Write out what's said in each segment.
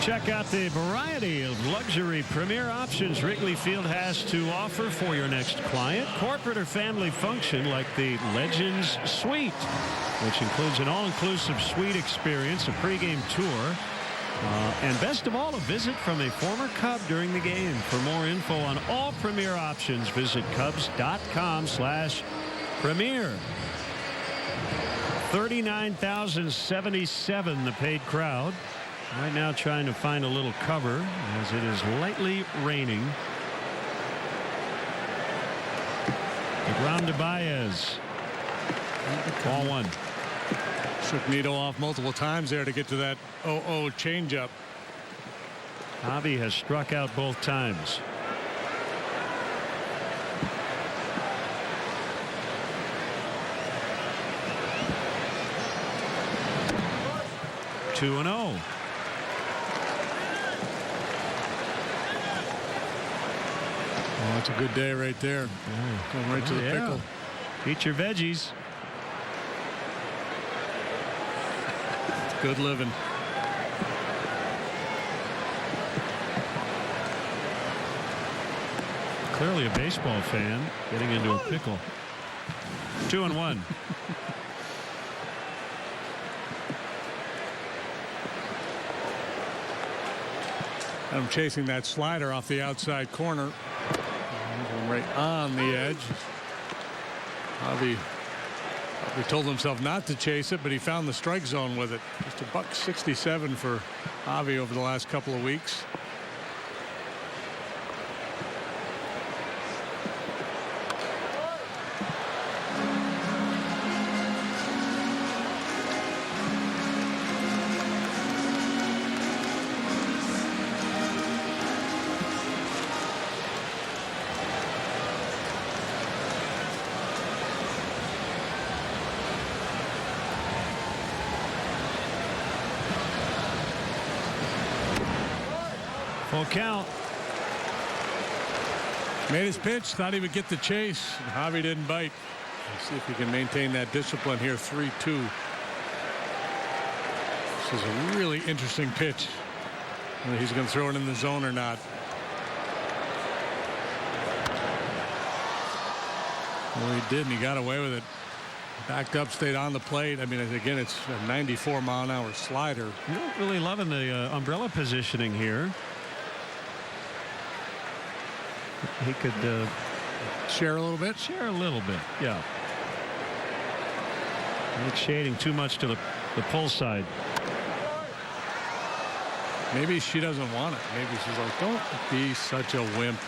Check out the variety of luxury premier options Wrigley Field has to offer for your next client. Corporate or family function like the Legends Suite, which includes an all-inclusive suite experience, a pregame tour, and best of all, a visit from a former Cub during the game. For more info on all premier options, visit Cubs.com/premier. 39,077, the paid crowd. Right now trying to find a little cover as it is lightly raining. The ground to Baez. Ball one. Shook Nito off multiple times there to get to that 0-0 changeup. Javi has struck out both times. Two and 0. Oh, that's a good day right there. Going right to the pickle. Eat your veggies. It's good living. Clearly a baseball fan getting into a pickle. 2-1. I'm chasing that slider off the outside corner. Right on the edge. Javi told himself not to chase it, but he found the strike zone with it. Just $167 for Javi over the last couple of weeks. Full count. Made his pitch, thought he would get the chase. Javi didn't bite. Let's see if he can maintain that discipline here. 3-2. This is a really interesting pitch. Whether he's going to throw it in the zone or not. Well, he did, and he got away with it. Backed up, stayed on the plate. I mean, again, it's a 94-mile-an-hour slider. You're not really loving the umbrella positioning here. He could share a little bit. Share a little bit, yeah. Not shading too much to the pull side. Maybe she doesn't want it. Maybe she's like, don't be such a wimp.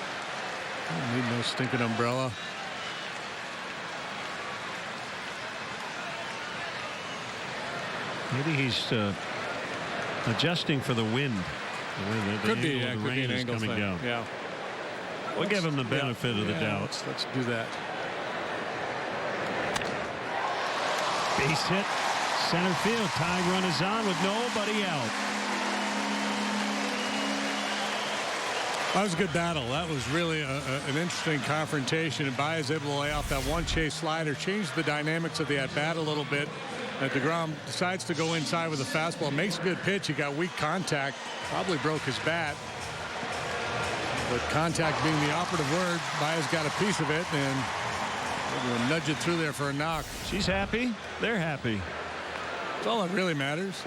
I don't need no stinking umbrella. Maybe he's adjusting for the wind. Could be. The rain is coming down. Yeah. We'll give him the benefit of the doubt. Let's do that. Base hit. Center field. Tying run is on with nobody out. That was a good battle. That was really an interesting confrontation. And Baez able to lay off that one chase slider, changed the dynamics of the at-bat a little bit. DeGrom decides to go inside with a fastball. Makes a good pitch. He got weak contact. Probably broke his bat. But contact being the operative word, Baez got a piece of it and we'll nudge it through there for a knock. She's happy. They're happy. That's all that really matters.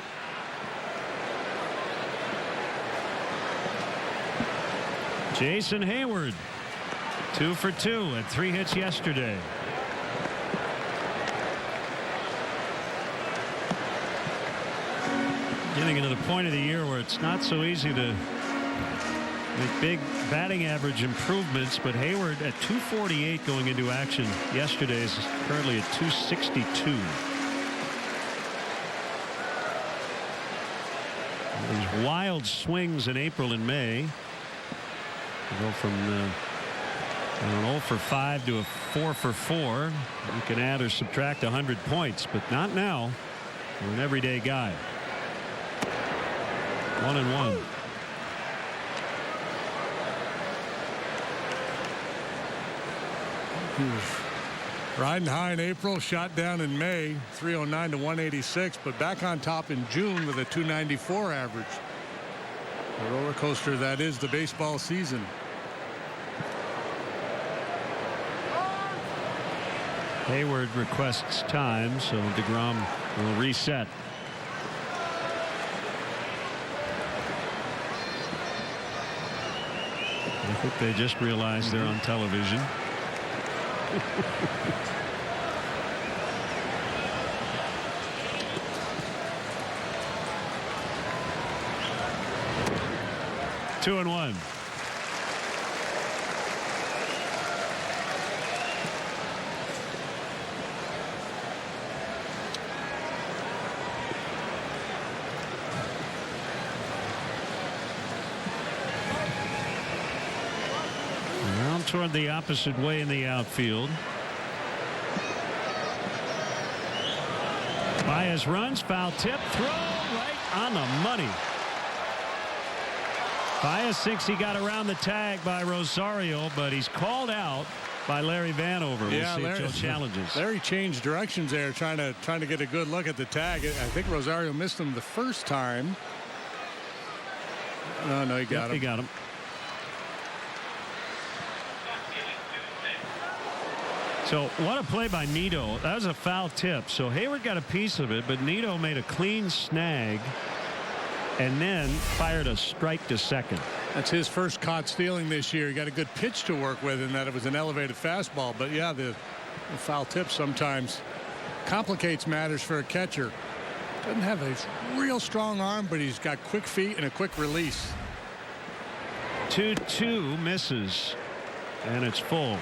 Jason Hayward, 2 for 2 and 3 hits yesterday. Getting into the point of the year where it's not so easy to make big batting average improvements, but Hayward at 248 going into action yesterday is currently at 262. These wild swings in April and May. Go from an 0 for 5 to a 4 for 4. You can add or subtract 100 points, but not now. You're an everyday guy. 1-1. He was riding high in April, shot down in May, 309 to 186, but back on top in June with a 294 average. The roller coaster that is the baseball season. Hayward requests time, so DeGrom will reset. I think they just realized they're on television. Two and one. Around toward the opposite way in the outfield. Baez runs, foul tip, throw right on the money. Baez thinks he got around the tag by Rosario, but he's called out by Larry Vanover. We'll see if Joe challenges. Larry changed directions there, trying to get a good look at the tag. I think Rosario missed him the first time. Oh, no, he got him. He got him. So what a play by Nito. That was a foul tip. So Hayward got a piece of it, but Nito made a clean snag and then fired a strike to second. That's his first caught stealing this year. He got a good pitch to work with in that it was an elevated fastball. But yeah, the foul tip sometimes complicates matters for a catcher. Doesn't have a real strong arm, but he's got quick feet and a quick release. 2-2 misses, and it's full.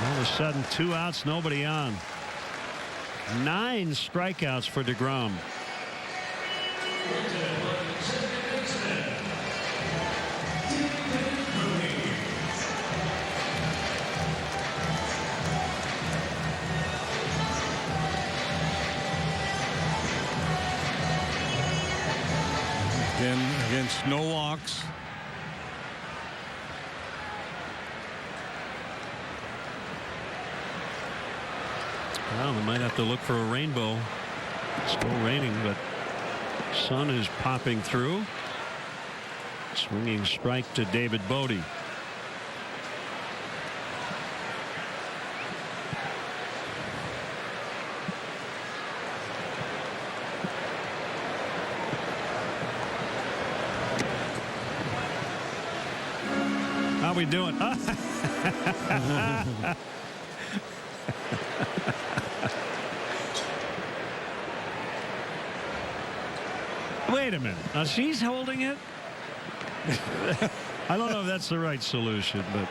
All of a sudden, 2 outs, nobody on. 9 strikeouts for DeGrom. Against no walks. Well, they might have to look for a rainbow. It's still raining, but sun is popping through. Swinging strike to David Bodie. How we doing? Wait a minute. Now she's holding it. I don't know if that's the right solution, but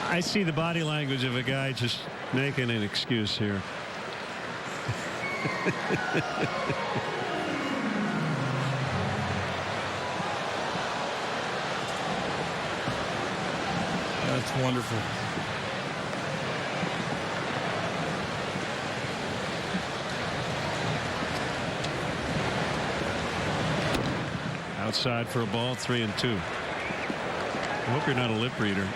I see the body language of a guy just making an excuse here. That's wonderful. Outside for a ball, 3-2. I hope you're not a lip reader.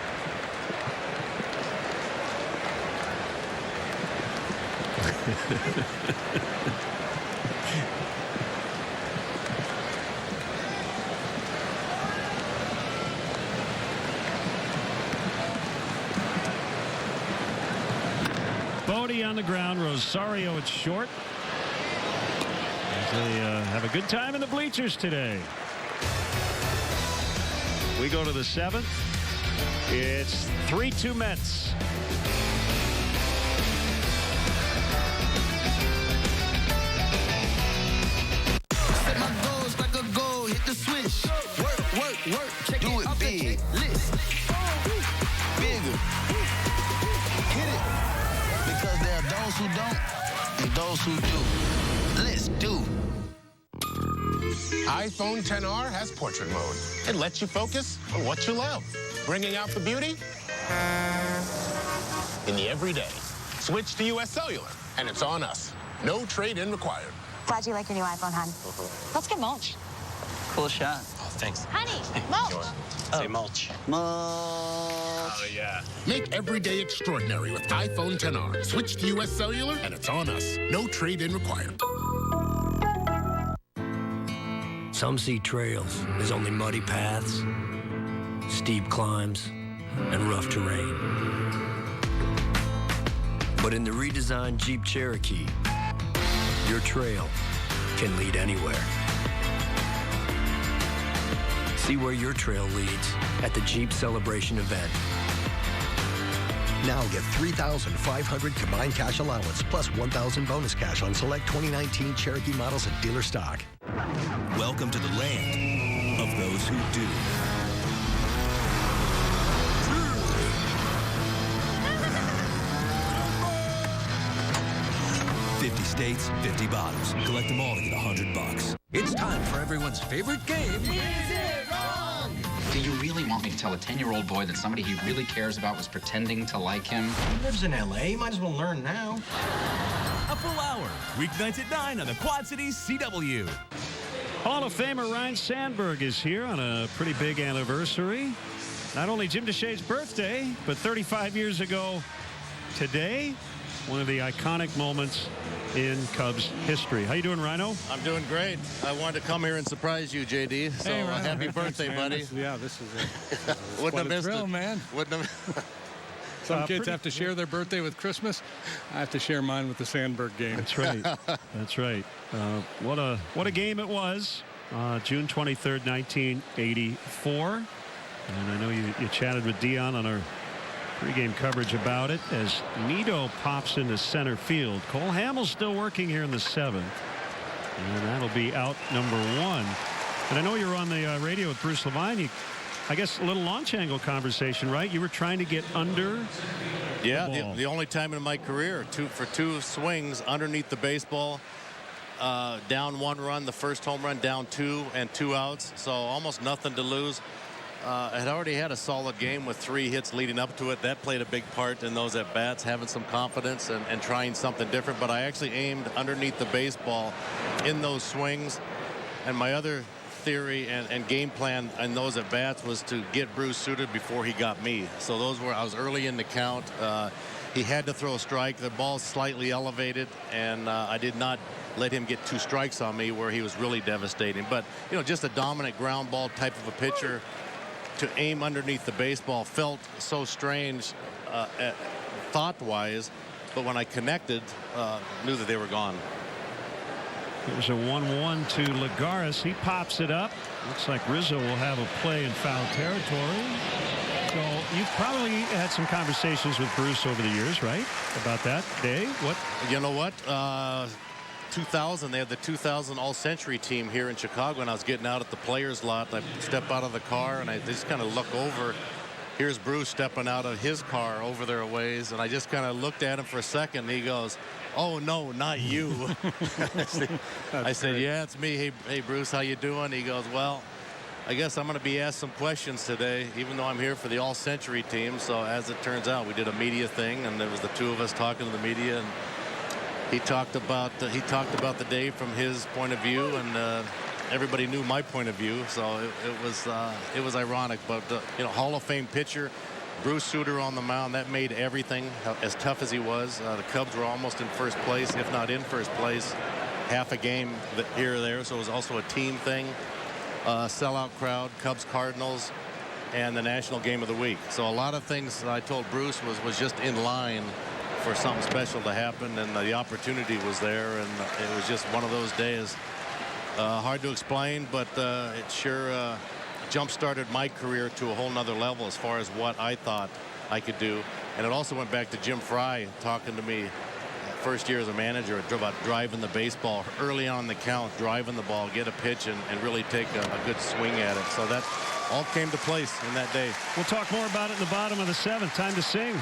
Bodie on the ground. Rosario at short. As they have a good time in the bleachers today. We go to the 7th. It's 3-2 Mets. Work, check do it big, list. Bigger. Hit it. Because there are those who don't and those who do. Let's do. iPhone XR has portrait mode. It lets you focus on what you love, bringing out the beauty in the everyday. Switch to US Cellular, and it's on us. No trade-in required. Glad you like your new iPhone, hon. Let's get mulch. Cool shot. Oh, thanks. Honey, mulch. Say mulch. Mulch. Oh, yeah. Make every day extraordinary with iPhone XR. Switch to US Cellular, and it's on us. No trade-in required. Some see trails as only muddy paths, steep climbs, and rough terrain. But in the redesigned Jeep Cherokee, your trail can lead anywhere. See where your trail leads at the Jeep Celebration event. Now get $3,500 combined cash allowance plus $1,000 bonus cash on select 2019 Cherokee models at dealer stock. Welcome to the land of those who do. 50 states, 50 bottles. Collect them all to get $100. It's time for everyone's favorite game. Is it wrong? Do you really want me to tell a 10-year-old boy that somebody he really cares about was pretending to like him? He lives in L.A. Might as well learn now. A full hour. Weeknights at 9 on the Quad Cities CW. Hall of Famer Ryne Sandberg is here on a pretty big anniversary. Not only Jim Deshaies' birthday, but 35 years ago today, one of the iconic moments in Cubs history. How you doing, Rhino? I'm doing great. I wanted to come here and surprise you, JD. So hey, happy birthday, buddy. This is wouldn't have missed thrill, it, man. Wouldn't have. Some kids have to share their birthday with Christmas. I have to share mine with the Sandberg game. That's right. That's right. What a game it was. June 23rd, 1984. And I know you chatted with Dion on our pregame coverage about it as Nito pops into center field. Cole Hamels still working here in the seventh. And that'll be out number one. And I know you were on the radio with Bruce Levine. I guess a little launch angle conversation, right? You were trying to get under the only time in my career for two swings underneath the baseball, down one run, the first home run, down two and 2 outs. So almost nothing to lose. I had already had a solid game with 3 hits leading up to it. That played a big part in those at bats, having some confidence and trying something different. But I actually aimed underneath the baseball in those swings. And my other theory and game plan in those at bats was to get Bruce suited before he got me. So I was early in the count. He had to throw a strike. The ball's slightly elevated, and I did not let him get 2 strikes on me where he was really devastating. But just a dominant ground ball type of a pitcher. To aim underneath the baseball felt so strange thought-wise, but when I connected, knew that they were gone. There's a 1-1 to Lagares. He pops it up. Looks like Rizzo will have a play in foul territory. So you've probably had some conversations with Bruce over the years, right? About that day. What? You know what? 2000, they had the 2000 All-Century team here in Chicago, and I was getting out at the players' lot. I step out of the car, and I just kind of look over. Here's Bruce stepping out of his car over there a ways, and I just kind of looked at him for a second, and he goes, "Oh, no, not you." I said, great. "Yeah, it's me. Hey, Bruce, how you doing?" He goes, "Well, I guess I'm going to be asked some questions today, even though I'm here for the All-Century team." So as it turns out, we did a media thing, and there was the 2 of us talking to the media, and he talked about the day from his point of view, and everybody knew my point of view. So it was ironic, but Hall of Fame pitcher, Bruce Sutter on the mound, that made everything as tough as he was. The Cubs were almost in first place, if not in first place, half a game here or there. So it was also a team thing. Sellout crowd, Cubs Cardinals, and the national game of the week. So a lot of things I told Bruce was just in line for something special to happen, and the opportunity was there, and it was just one of those days. Hard to explain, but it sure jump-started my career to a whole nother level as far as what I thought I could do. And it also went back to Jim Fry talking to me first year as a manager about driving the baseball early on the count, driving the ball, get a pitch, and really take a good swing at it. So that all came to place in that day. We'll talk more about it in the bottom of the 7th. Time to sing.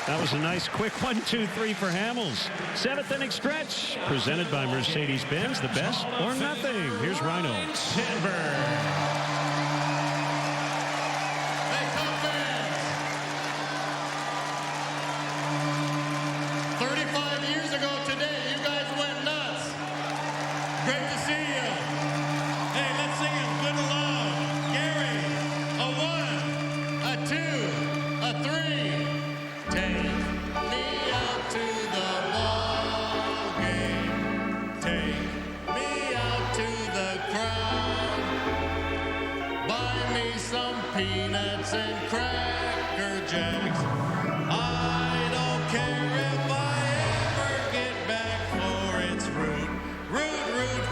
That was a nice quick 1-2-3 for Hamels. 7th inning stretch presented by Mercedes-Benz. The best or nothing. Here's Rhino. Sandberg. 35 years ago today, you guys went nuts. Great to see you. Hey, let's sing it good along. Gary, a 1, a 2, a 3. Take me out to the ball game. Take me out to the crowd. Buy me some peanuts and Cracker Jacks. I don't care if I ever get back, for it's root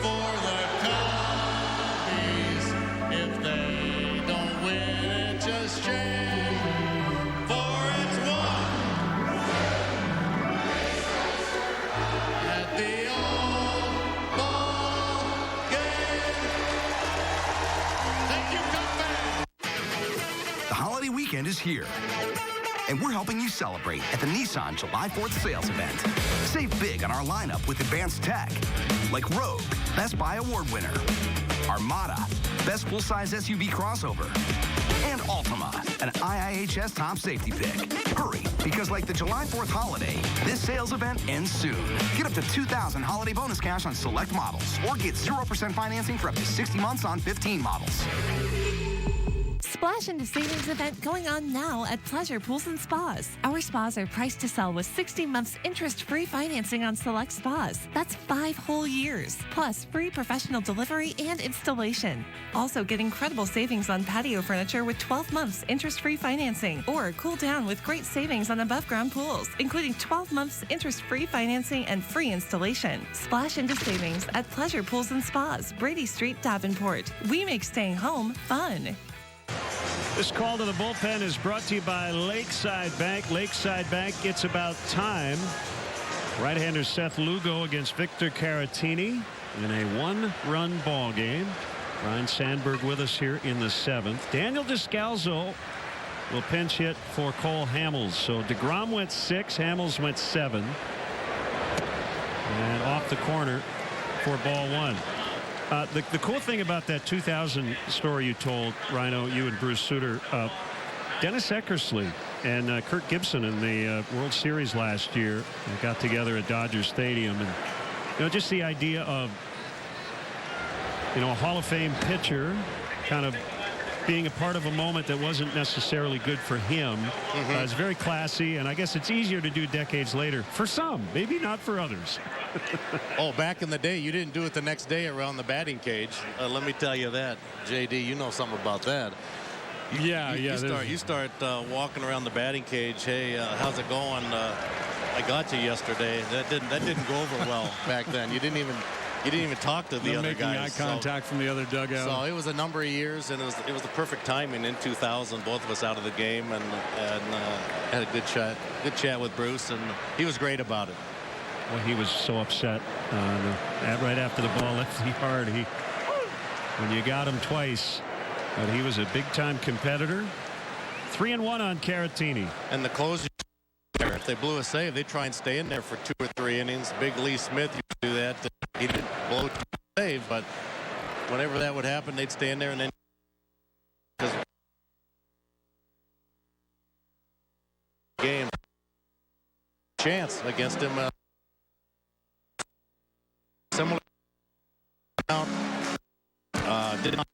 for the Cubbies. If they don't win, it's a shame, for it's 1 at the old ball game. Thank you, Cub fans. The holiday weekend is here, and we're helping you celebrate at the Nissan July 4th sales event. Save big on our lineup with advanced tech, like Rogue, Best Buy Award winner, Armada, Best Full-Size SUV crossover, and Altima, an IIHS top safety pick. Hurry, because like the July 4th holiday, this sales event ends soon. Get up to $2,000 holiday bonus cash on select models, or get 0% financing for up to 60 months on 15 models. Splash into Savings event going on now at Pleasure Pools and Spas. Our spas are priced to sell with 60 months interest-free financing on select spas. That's 5 whole years, plus free professional delivery and installation. Also get incredible savings on patio furniture with 12 months interest-free financing, or cool down with great savings on above-ground pools, including 12 months interest-free financing and free installation. Splash into Savings at Pleasure Pools and Spas, Brady Street, Davenport. We make staying home fun. This call to the bullpen is brought to you by Lakeside Bank. Lakeside Bank, it's about time. Right-hander Seth Lugo against Victor Caratini in a 1-run ball game. Ryan Sandberg with us here in the 7th. Daniel Descalzo will pinch hit for Cole Hamels. So DeGrom went 6, Hamels went 7. And off the corner for ball 1. The cool thing about that 2000 story you told, Rhino, you and Bruce Sutter, Dennis Eckersley and Kirk Gibson in the World Series last year got together at Dodger Stadium, and just the idea of a Hall of Fame pitcher kind of being a part of a moment that wasn't necessarily good for him. It's very classy, and I guess it's easier to do decades later for some, maybe not for others. Oh, back in the day, you didn't do it the next day around the batting cage. Let me tell you that, JD, you know something about that. You start walking around the batting cage. Hey, how's it going? I got you yesterday. That didn't go over well back then. You didn't even talk to the other guys. Making eye contact from the other dugout. So it was a number of years, and it was the perfect timing in 2000. Both of us out of the game, and had a good chat with Bruce, and he was great about it. Well, he was so upset right after the ball left the yard. When you got him twice, but he was a big-time competitor. 3-1 on Caratini. And the closer, if they blew a save, they try and stay in there for 2 or 3 innings. Big Lee Smith used to do that. He didn't blow a save, but whenever that would happen, they'd stay in there, and then game chance against him. Similar did not.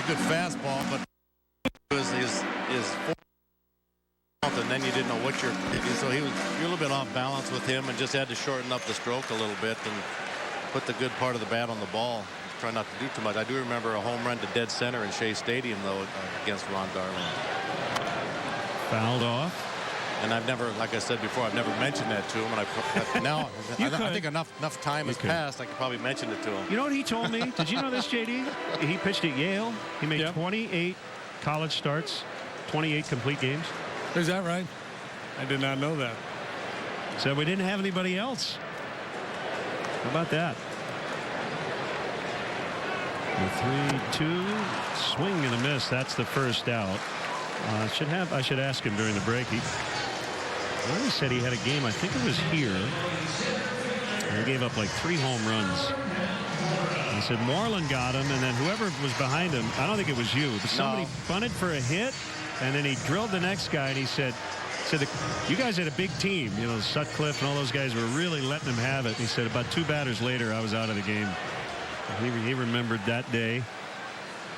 good fastball, but his and then you didn't know what you're. So you're a little bit off balance with him, and just had to shorten up the stroke a little bit and put the good part of the bat on the ball. Try not to do too much. I do remember a home run to dead center in Shea Stadium though against Ron Darling. Fouled off. And I've never, like I said before, I've never mentioned that to him. And now I think enough time has passed. I could probably mention it to him. You know what he told me? Did you know this, JD? He pitched at Yale. He made 28 college starts, 28 complete games. Is that right? I did not know that. So we didn't have anybody else. How about that? The 3-2 swing and a miss. That's the first out. I should ask him during the break. He said he had a game. I think it was here. And he gave up like 3 home runs. He said Moreland got him, and then whoever was behind him, I don't think it was you, but somebody bunted for a hit, and then he drilled the next guy, and he said you guys had a big team. You know, Sutcliffe and all those guys were really letting him have it. And he said about 2 batters later, I was out of the game. He remembered that day.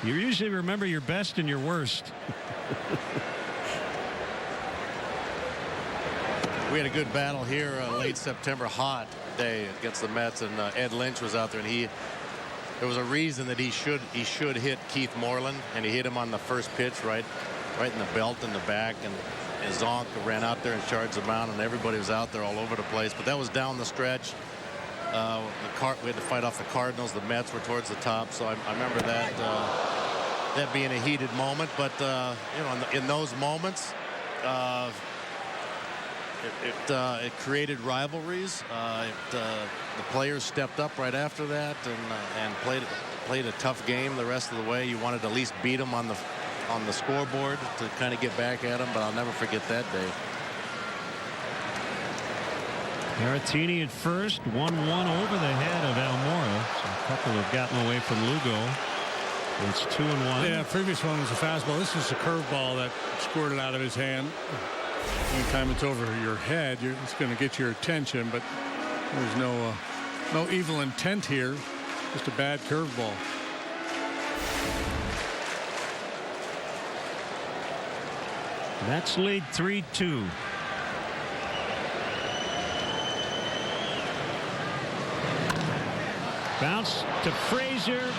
You usually remember your best and your worst. We had a good battle here late September, hot day against the Mets, and Ed Lynch was out there, and there was a reason that he should hit Keith Moreland, and he hit him on the first pitch right in the belt in the back, and Zonk ran out there and charged the mound, and everybody was out there all over the place. But that was down the stretch. We had to fight off the Cardinals. The Mets were towards the top, so I remember that being a heated moment. But you know, in those moments, it created rivalries. The players stepped up right after that and played a tough game the rest of the way. You wanted to at least beat them on the scoreboard to kind of get back at them, but I'll never forget that day. Caratini at first, 1-1 over the head of Almora. So a couple have gotten away from Lugo. It's 2-1. Yeah, previous one was a fastball. This is a curveball that squirted out of his hand. Anytime it's over your head, it's going to get your attention, but there's no evil intent here. Just a bad curveball. That's lead 3-2. Bounce to Frazier. 1,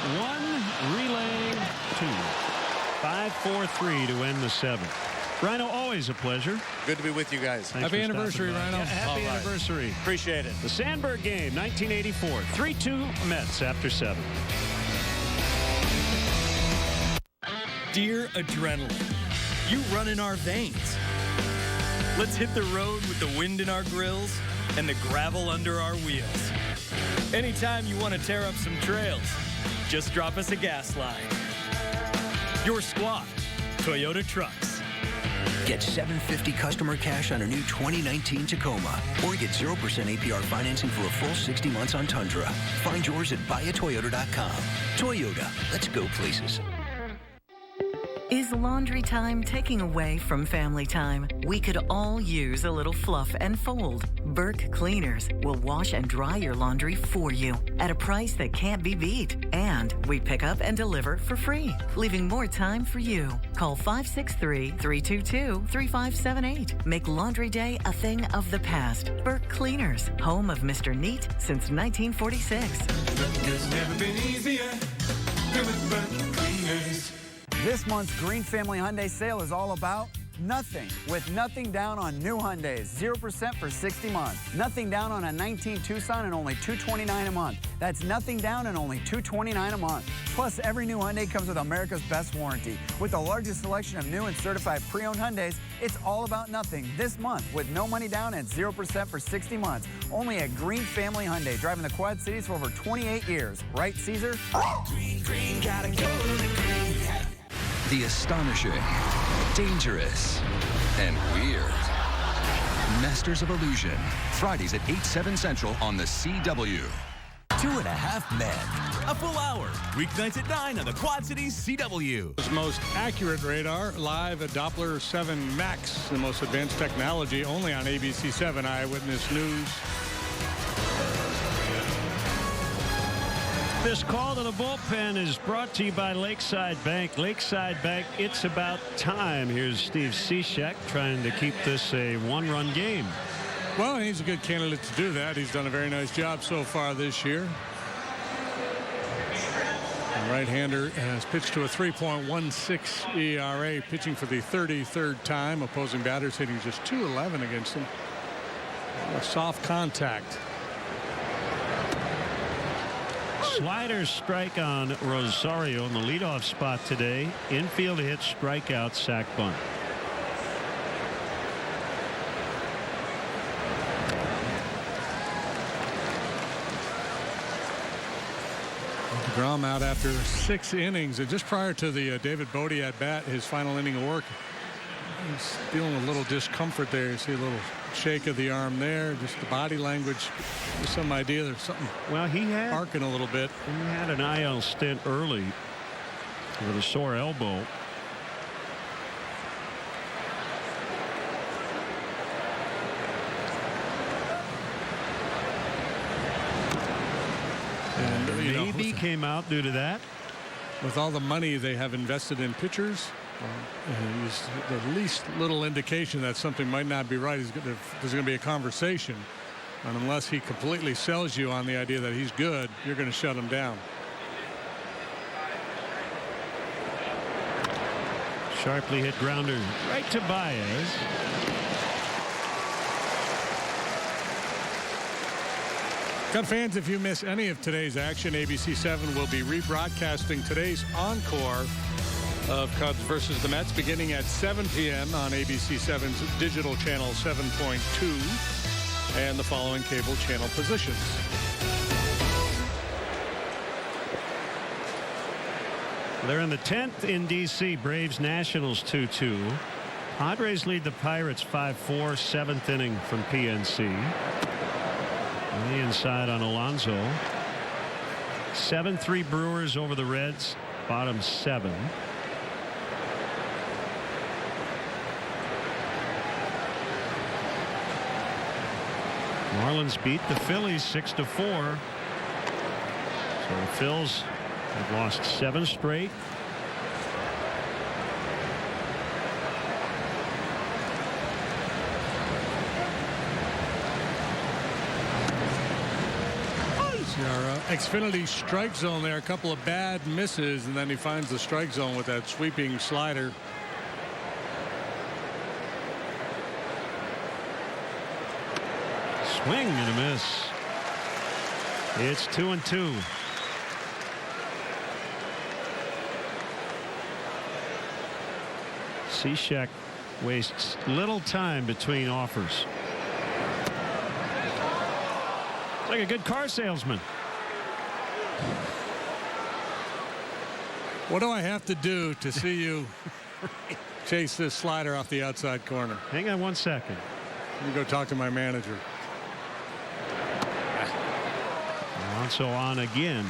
relay 2. 5-4-3 to end the 7th. Rhino, always a pleasure. Good to be with you guys. Thanks Happy anniversary, Rhino. Yeah, happy anniversary. Appreciate it. The Sandberg game, 1984. 3-2 Mets after 7. Dear Adrenaline, you run in our veins. Let's hit the road with the wind in our grills and the gravel under our wheels. Anytime you want to tear up some trails, just drop us a gas line. Your squad, Toyota Trucks. Get $750 customer cash on a new 2019 Tacoma, or get 0% APR financing for a full 60 months on Tundra. Find yours at buyatoyota.com. Toyota, let's go places. Is laundry time taking away from family time? We could all use a little fluff and fold. Burke Cleaners will wash and dry your laundry for you at a price that can't be beat. And we pick up and deliver for free, leaving more time for you. Call 563-322-3578. Make laundry day a thing of the past. Burke Cleaners, home of Mr. Neat since 1946. It's never been easier than with Burke Cleaners. This month's Green Family Hyundai sale is all about nothing. With nothing down on new Hyundais, 0% for 60 months. Nothing down on a 19 Tucson and only $229 a month. That's nothing down and only $229 a month. Plus, every new Hyundai comes with America's best warranty. With the largest selection of new and certified pre-owned Hyundais, it's all about nothing this month with no money down and 0% for 60 months. Only at Green Family Hyundai, driving the Quad Cities for over 28 years. Right, Caesar? Green, gotta go to green. The astonishing, dangerous, and weird. Masters of Illusion. Fridays at 8, 7 Central on the CW. 2.5 Men. A full hour. Weeknights at 9 on the Quad Cities CW. The most accurate radar, live at Doppler 7 Max, the most advanced technology, only on ABC 7 Eyewitness News. This call to the bullpen is brought to you by Lakeside Bank. Lakeside Bank, it's about time. Here's Steve Cishek trying to keep this a one-run game. Well, he's a good candidate to do that. He's done a very nice job so far this year. The right-hander has pitched to a 3.16 ERA, pitching for the 33rd time. Opposing batters hitting just .211 against him. A soft contact. Slider strike on Rosario in the leadoff spot today. Infield hit, strikeout, sac bunt. DeGrom out after 6 innings, and just prior to the David Bote at bat, his final inning of work, he's feeling a little discomfort there. You see a little shake of the arm there, just the body language. There's some idea there's something. Well, he had barking a little bit. He had an IL stint early with a sore elbow. And maybe came out due to that. With all the money they have invested in pitchers, there's the least little indication that something might not be right. There's going to be a conversation, and unless he completely sells you on the idea that he's good, you're going to shut him down. Sharply hit grounder right to Baez. Cub fans, if you miss any of today's action, ABC 7 will be rebroadcasting today's encore of Cubs versus the Mets beginning at 7 p.m. on ABC 7's digital channel 7.2 and the following cable channel positions. They're in the 10th in D.C. Braves Nationals 2-2. Padres lead the Pirates 5-4. 7th inning from PNC. On the inside on Alonso. 7-3 Brewers over the Reds. Bottom 7. Marlins beat the Phillies 6-4. So the Phils have lost 7 straight. Our Xfinity strike zone there. A couple of bad misses, and then he finds the strike zone with that sweeping slider. Swing and a miss. It's 2-2. Cishek wastes little time between offers. Like a good car salesman. What do I have to do to see you chase this slider off the outside corner? Hang on 1 second. Let me go talk to my manager. Alonso on again.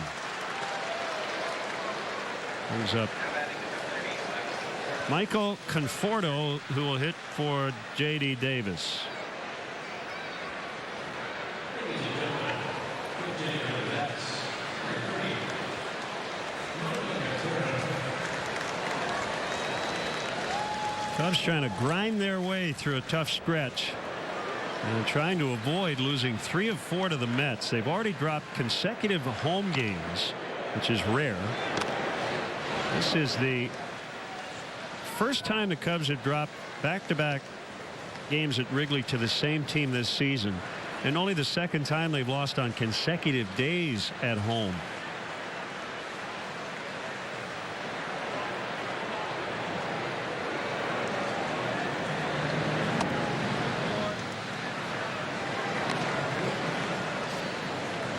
Brings up Michael Conforto, who will hit for J.D. Davis. Cubs trying to grind their way through a tough stretch and trying to avoid losing 3 of 4 to the Mets. They've already dropped consecutive home games, which is rare. This is the first time the Cubs have dropped back-to-back games at Wrigley to the same team this season, and only the second time they've lost on consecutive days at home.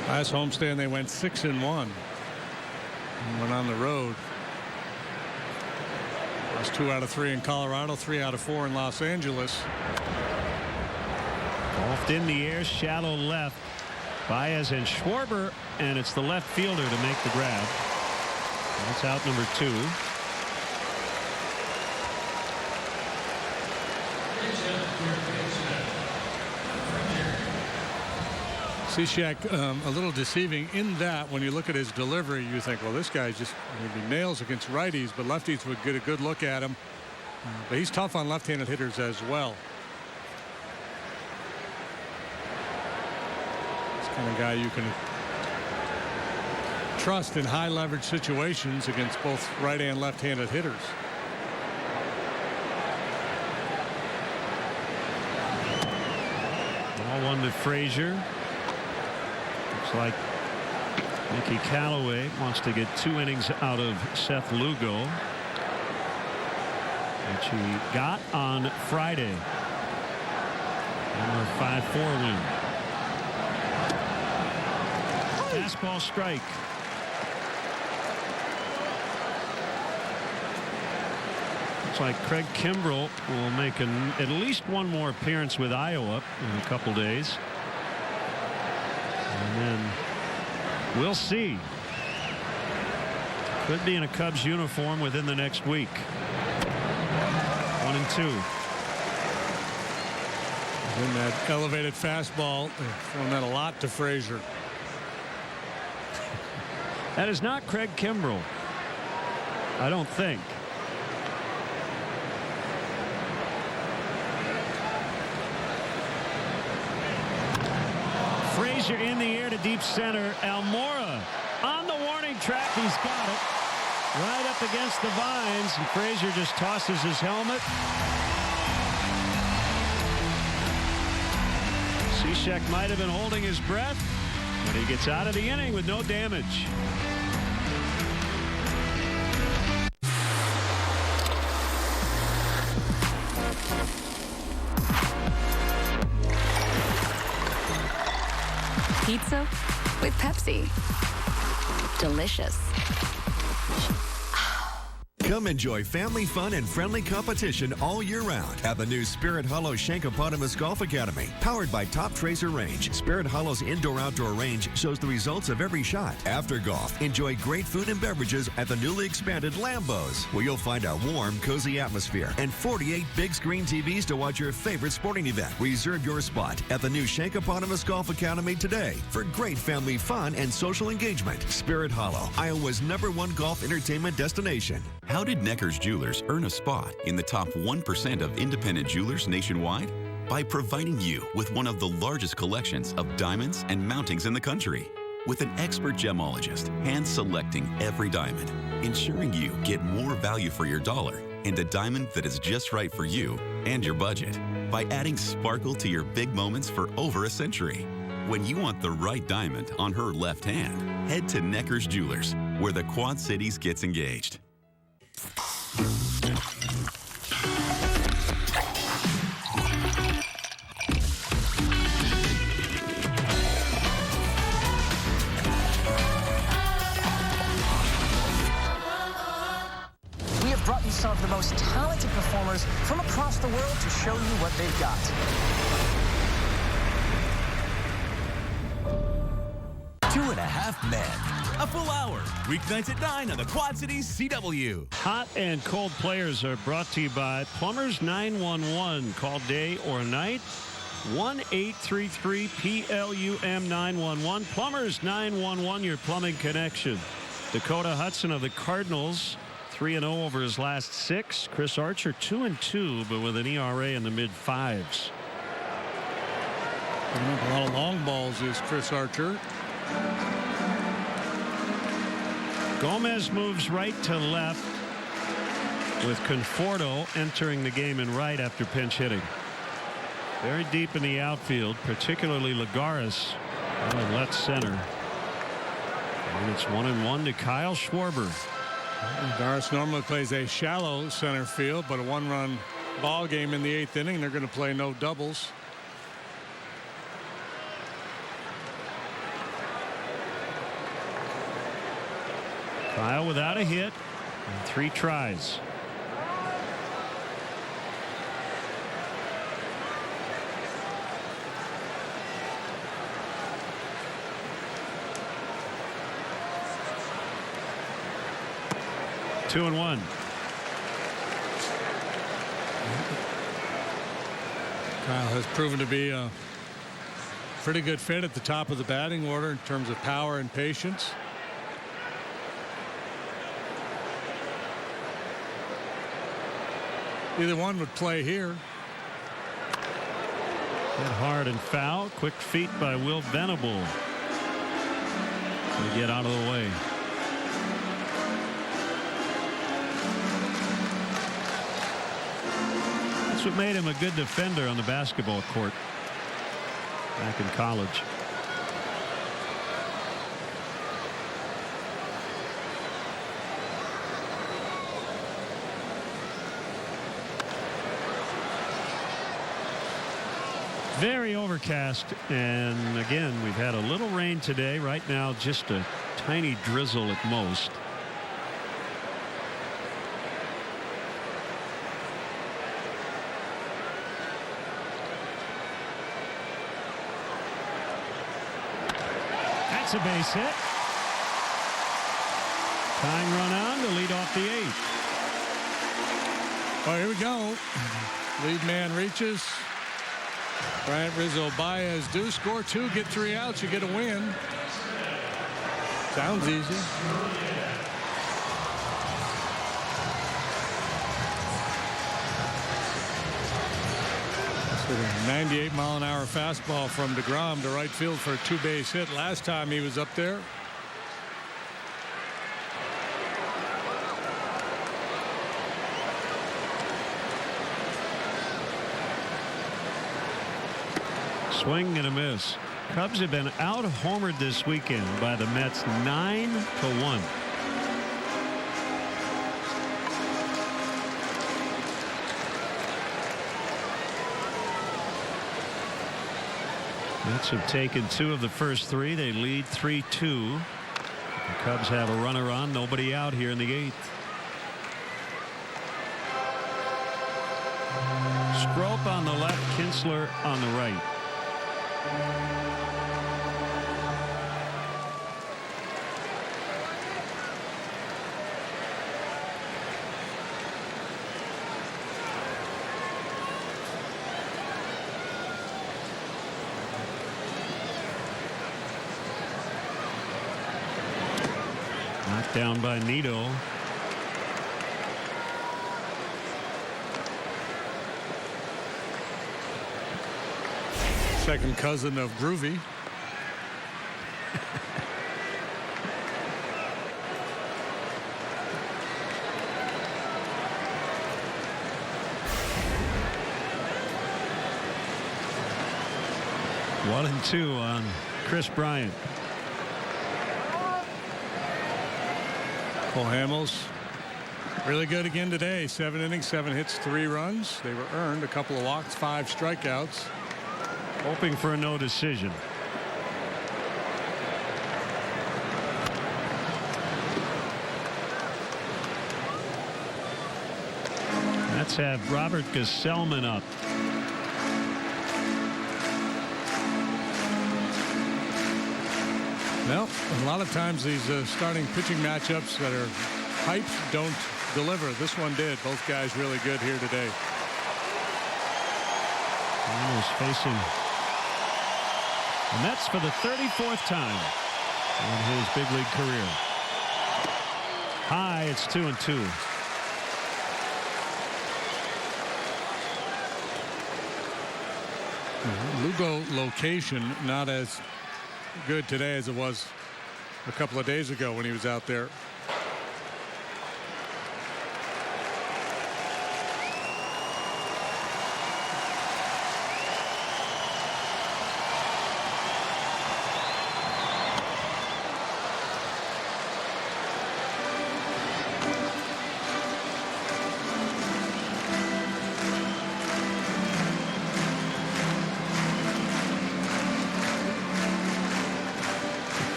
Last homestand they went 6-1 and went on the road. Lost 2 out of 3 in Colorado, 3 out of 4 in Los Angeles. Off in the air, shallow left. Baez and Schwarber, and it's the left fielder to make the grab. That's out number 2. Cishek a little deceiving in that when you look at his delivery, you think, well, this guy just maybe nails against righties, but lefties would get a good look at him. But he's tough on left-handed hitters as well. This kind of guy you can trust in high leverage situations against both right and left-handed hitters. Ball one to Frazier. Looks like Mickey Callaway wants to get 2 innings out of Seth Lugo, which he got on Friday. And a 5-4 win. Fastball strike. Looks like Craig Kimbrell will make at least one more appearance with Iowa in a couple days. And then we'll see. Could be in a Cubs uniform within the next week. 1-2. And that elevated fastball, throwing that a lot to Frazier. That is not Craig Kimbrell, I don't think. Frazier in the air to deep center. Almora on the warning track. He's got it right up against the vines, and Frazier just tosses his helmet. Cishek might have been holding his breath, but he gets out of the inning with no damage. Pizza with Pepsi. Delicious. Come enjoy family fun and friendly competition all year round at the new Spirit Hollow Shankopotamus Golf Academy. Powered by Top Tracer Range, Spirit Hollow's indoor-outdoor range shows the results of every shot. After golf, enjoy great food and beverages at the newly expanded Lambos, where you'll find a warm, cozy atmosphere and 48 big screen TVs to watch your favorite sporting event. Reserve your spot at the new Shankopotamus Golf Academy today for great family fun and social engagement. Spirit Hollow, Iowa's #1 golf entertainment destination. How did Necker's Jewelers earn a spot in the top 1% of independent jewelers nationwide? By providing you with one of the largest collections of diamonds and mountings in the country. With an expert gemologist hand-selecting every diamond, ensuring you get more value for your dollar and a diamond that is just right for you and your budget. By adding sparkle to your big moments for over a century. When you want the right diamond on her left hand, head to Necker's Jewelers, where the Quad Cities gets engaged. We have brought you some of the most talented performers from across the world to show you what they've got. Two and a Half Men. A full hour, weeknights at 9 on the Quad Cities CW. Hot and cold players are brought to you by Plumbers 911. Call day or night. 1-833-PLUM-911. Plumbers 911, your plumbing connection. Dakota Hudson of the Cardinals, 3-0 over his last 6. Chris Archer, 2-2, but with an ERA in the mid-5s. A lot of long balls is Chris Archer. Gomez moves right to left, with Conforto entering the game in right after pinch hitting. Very deep in the outfield, particularly Lagares in left center. And it's 1-1 to Kyle Schwarber. Lagares normally plays a shallow center field, but a one-run ball game in the 8th inning. They're going to play no doubles. Kyle without a hit and 3 tries. Two and 1. Kyle has proven to be a pretty good fit at the top of the batting order in terms of power and patience. Either one would play here. Hit hard and foul. Quick feet by Will Venable to get out of the way. That's what made him a good defender on the basketball court back in college. Very overcast, and again we've had a little rain today. Right now just a tiny drizzle at most. That's a base hit. Tying run on to lead off the 8th. Oh, here we go. Lead man reaches. Bryant Rizzo Baez do score 2, get 3 outs, you get a win. Sounds easy. That's a 98-mile-an-hour fastball from DeGrom to right field for a 2-base hit last time he was up there. Swing and a miss. Cubs have been out-homered this weekend by the Mets 9-1. Mets have taken 2 of the first 3. They lead 3-2. The Cubs have a runner on, nobody out here in the 8th. Scrope on the left, Kinsler on the right. Knocked down by Nito. Second cousin of Groovy. One and 2 on Chris Bryant. Cole Hamels really good again today. 7 innings, 7 hits, 3 runs. They were earned. A couple of walks, 5 strikeouts. Hoping for a no decision. Let's have Robert Gesellman up. Well, a lot of times these starting pitching matchups that are hyped don't deliver. This one did. Both guys really good here today. Almost facing the Mets for the 34th time in his big league career. High, it's 2-2. Lugo location not as good today as it was a couple of days ago when he was out there.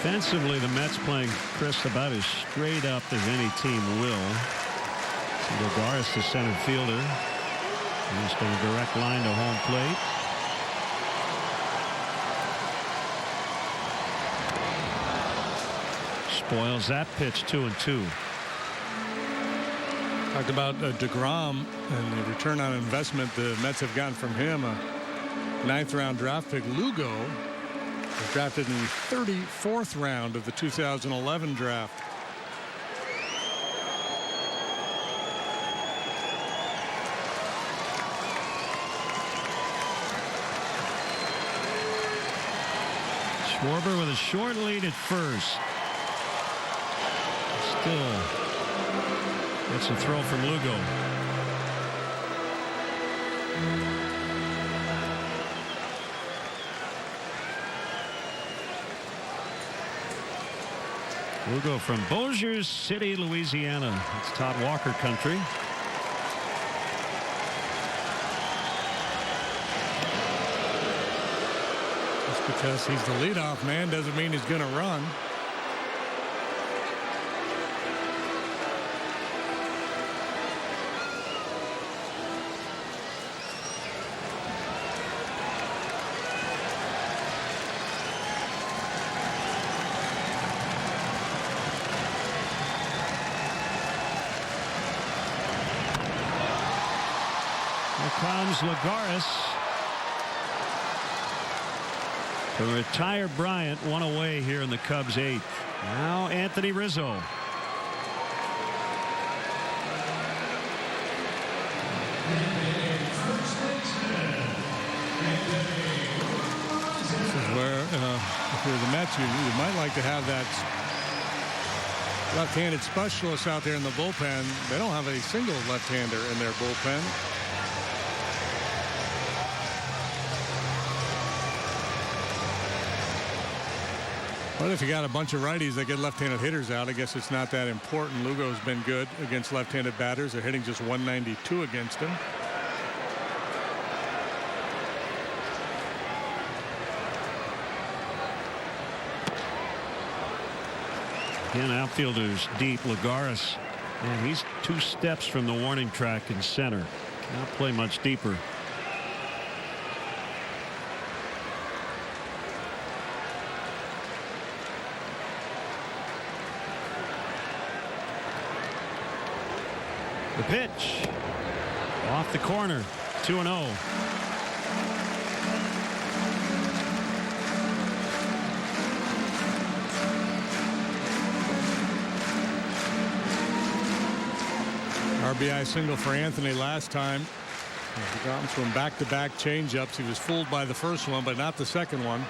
Defensively, the Mets playing Chris about as straight up as any team will. Dogaris, the center fielder, just a direct line to home plate. Spoils that pitch. 2-2. Talked about DeGrom and the return on investment the Mets have gotten from him. A 9th round draft pick. Lugo was drafted in the 34th round of the 2011 draft. Schwarber with a short lead at first. Still gets a throw from Lugo. Lugo from Bossier City, Louisiana. It's Todd Walker country. Just because he's the leadoff man doesn't mean he's going to run. Comes Lagares to retire Bryant, one away here in the Cubs' 8th. Now Anthony Rizzo. This is where, if you're the Mets, you might like to have that left-handed specialist out there in the bullpen. They don't have a single left-hander in their bullpen. Well, if you got a bunch of righties that get left-handed hitters out, I guess it's not that important. Lugo's been good against left-handed batters. They're hitting just 192 against him. Again, outfielders deep. Lagares, and he's 2 steps from the warning track in center. Cannot play much deeper. The pitch off the corner, 2-0. RBI single for Anthony last time. He got from back-to-back changeups. He was fooled by the first one, but not the second one.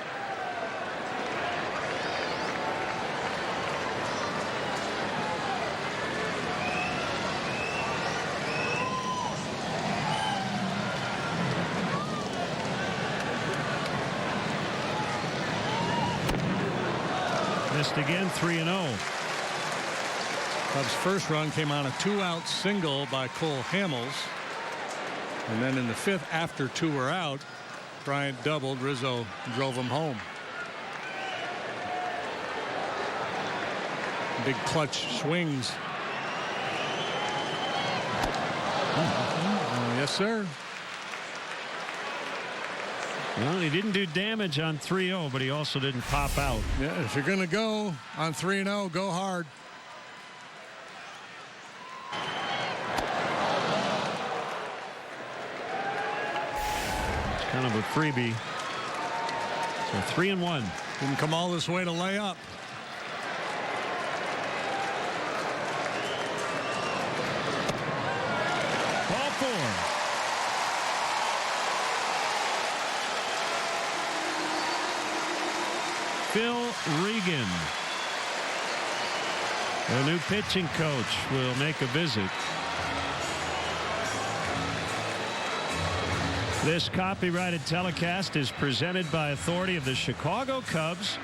Missed again, 3-0. Cubs' first run came on a 2-out single by Cole Hamels. And then in the 5th, after 2 were out, Bryant doubled. Rizzo drove him home. Big clutch swings. Yes, sir. Well, he didn't do damage on 3-0, but he also didn't pop out. Yeah, if you're going to go on 3-0, go hard. It's kind of a freebie. So 3-1. Didn't come all this way to lay up. Ball 4. Phil Regan, the new pitching coach, will make a visit. This copyrighted telecast is presented by authority of the Chicago Cubs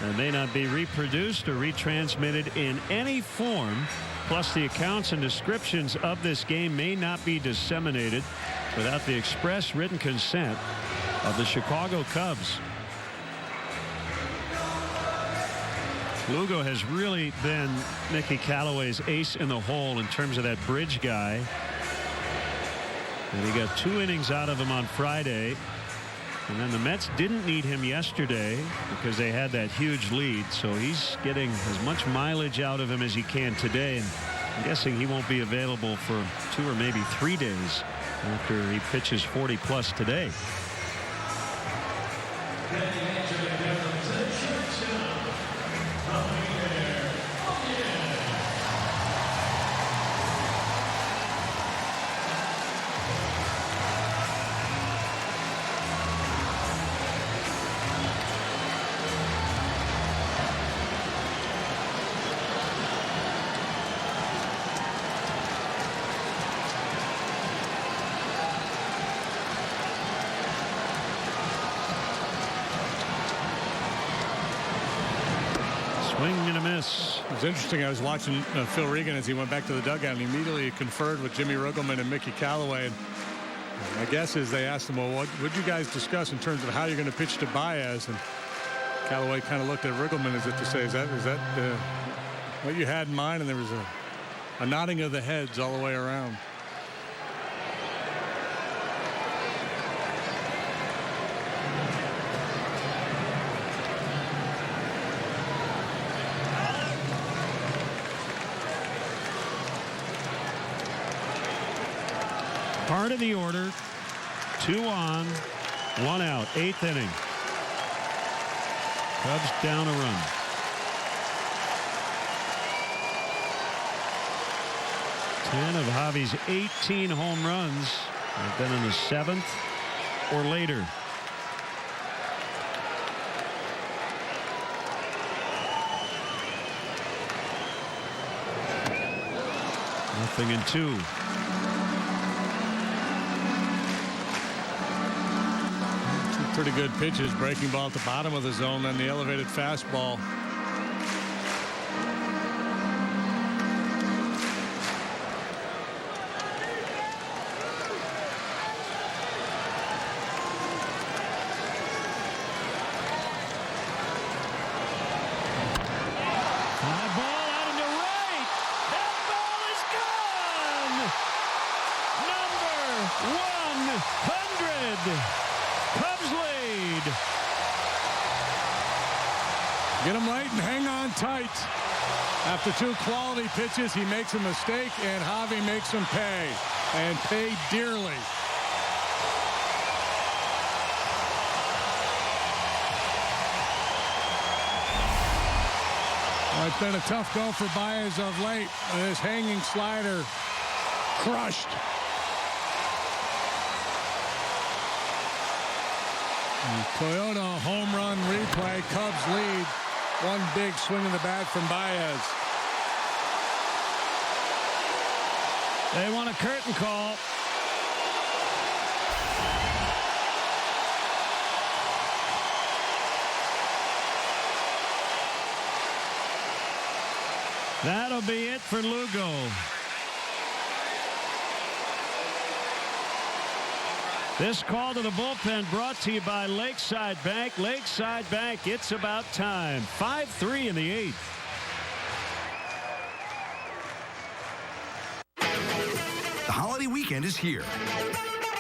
and may not be reproduced or retransmitted in any form. Plus, the accounts and descriptions of this game may not be disseminated without the express written consent of the Chicago Cubs. Lugo has really been Mickey Callaway's ace in the hole in terms of that bridge guy. And he got 2 innings out of him on Friday. And then the Mets didn't need him yesterday because they had that huge lead. So he's getting as much mileage out of him as he can today. And I'm guessing he won't be available for 2 or maybe 3 days after he pitches 40+ today. miss. It was interesting. I was watching Phil Regan as he went back to the dugout and immediately conferred with Jimmy Riggleman and Mickey Callaway. And my guess is they asked him, well, what would you guys discuss in terms of how you're going to pitch to Baez? And Callaway kind of looked at Riggleman as if to say, is that what you had in mind? And there was a nodding of the heads all the way around. Part of the order, 2 on, 1 out, 8th inning. Cubs down a run. 10 of Javi's 18 home runs have been in the 7th or later. Nothing in 2. Pretty good pitches. Breaking ball at the bottom of the zone, then the elevated fastball. Fly ball out into right. That ball is gone. Number 100. Cubs lead. Get him late and hang on tight. After 2 quality pitches, he makes a mistake, and Javi makes him pay, and pay dearly. Well, it's been a tough go for Baez of late. This hanging slider crushed. Toyota home run replay. Cubs lead. One big swing of the bat from Baez. They want a curtain call. That'll be it for Lugo. This call to the bullpen brought to you by Lakeside Bank. Lakeside Bank, it's about time. 5-3 in the 8th. The holiday weekend is here,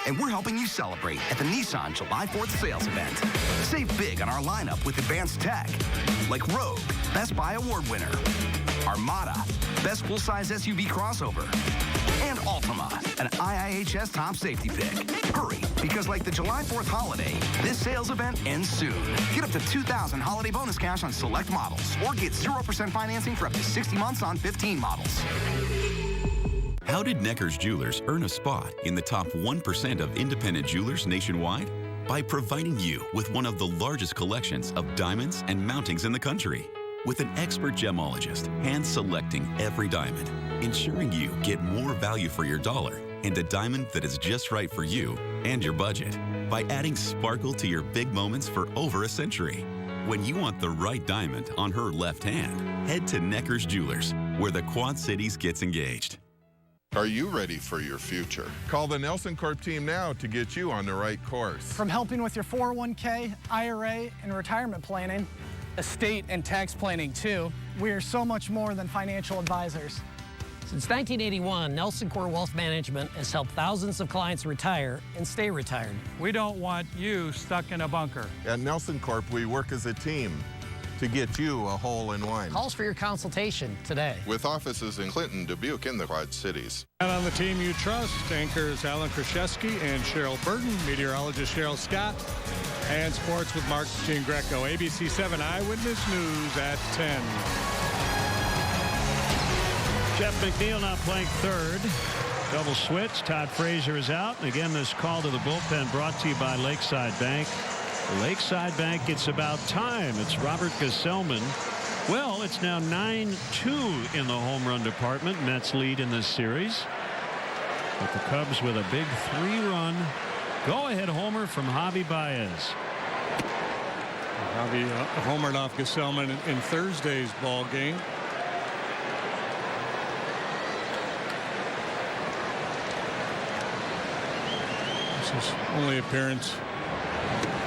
and we're helping you celebrate at the Nissan July 4th sales event. Save big on our lineup with advanced tech, like Rogue, Best Buy Award winner, Armada, Best Full-Size SUV crossover, and Altima, an IIHS top safety pick. Hurry, because like the July 4th holiday, this sales event ends soon. Get up to $2,000 holiday bonus cash on select models, or get 0% financing for up to 60 months on 15 models. How did Necker's Jewelers earn a spot in the top 1% of independent jewelers nationwide? By providing you with one of the largest collections of diamonds and mountings in the country. With an expert gemologist hand-selecting every diamond, ensuring you get more value for your dollar and a diamond that is just right for you and your budget. By adding sparkle to your big moments for over a century. When you want the right diamond on her left hand, head to Necker's Jewelers, where the Quad Cities gets engaged. Are you ready for your future? Call the Nelson Corp team now to get you on the right course. From helping with your 401k, IRA, and retirement planning, estate and tax planning too, we are so much more than financial advisors. Since 1981, Nelson Corp Wealth Management has helped thousands of clients retire and stay retired. We don't want you stuck in a bunker. At Nelson Corp, we work as a team to get you a hole-in-one. Calls for your consultation today. With offices in Clinton, Dubuque, and the Quad Cities. And on the team you trust, anchors Alan Krzyzewski and Cheryl Burton, meteorologist Cheryl Scott, and sports with Mark Gene Greco. ABC 7 Eyewitness News at 10. Jeff McNeil now playing third. Double switch. Todd Frazier is out. And again, this call to the bullpen brought to you by Lakeside Bank. Lakeside Bank, it's about time. It's Robert Gesellman. Well, it's now 9-2 in the home run department. Mets lead in this series. But the Cubs with a big 3-run go-ahead homer from Javi Baez. Javi homered off Gesellman in Thursday's ball game. This is only appearance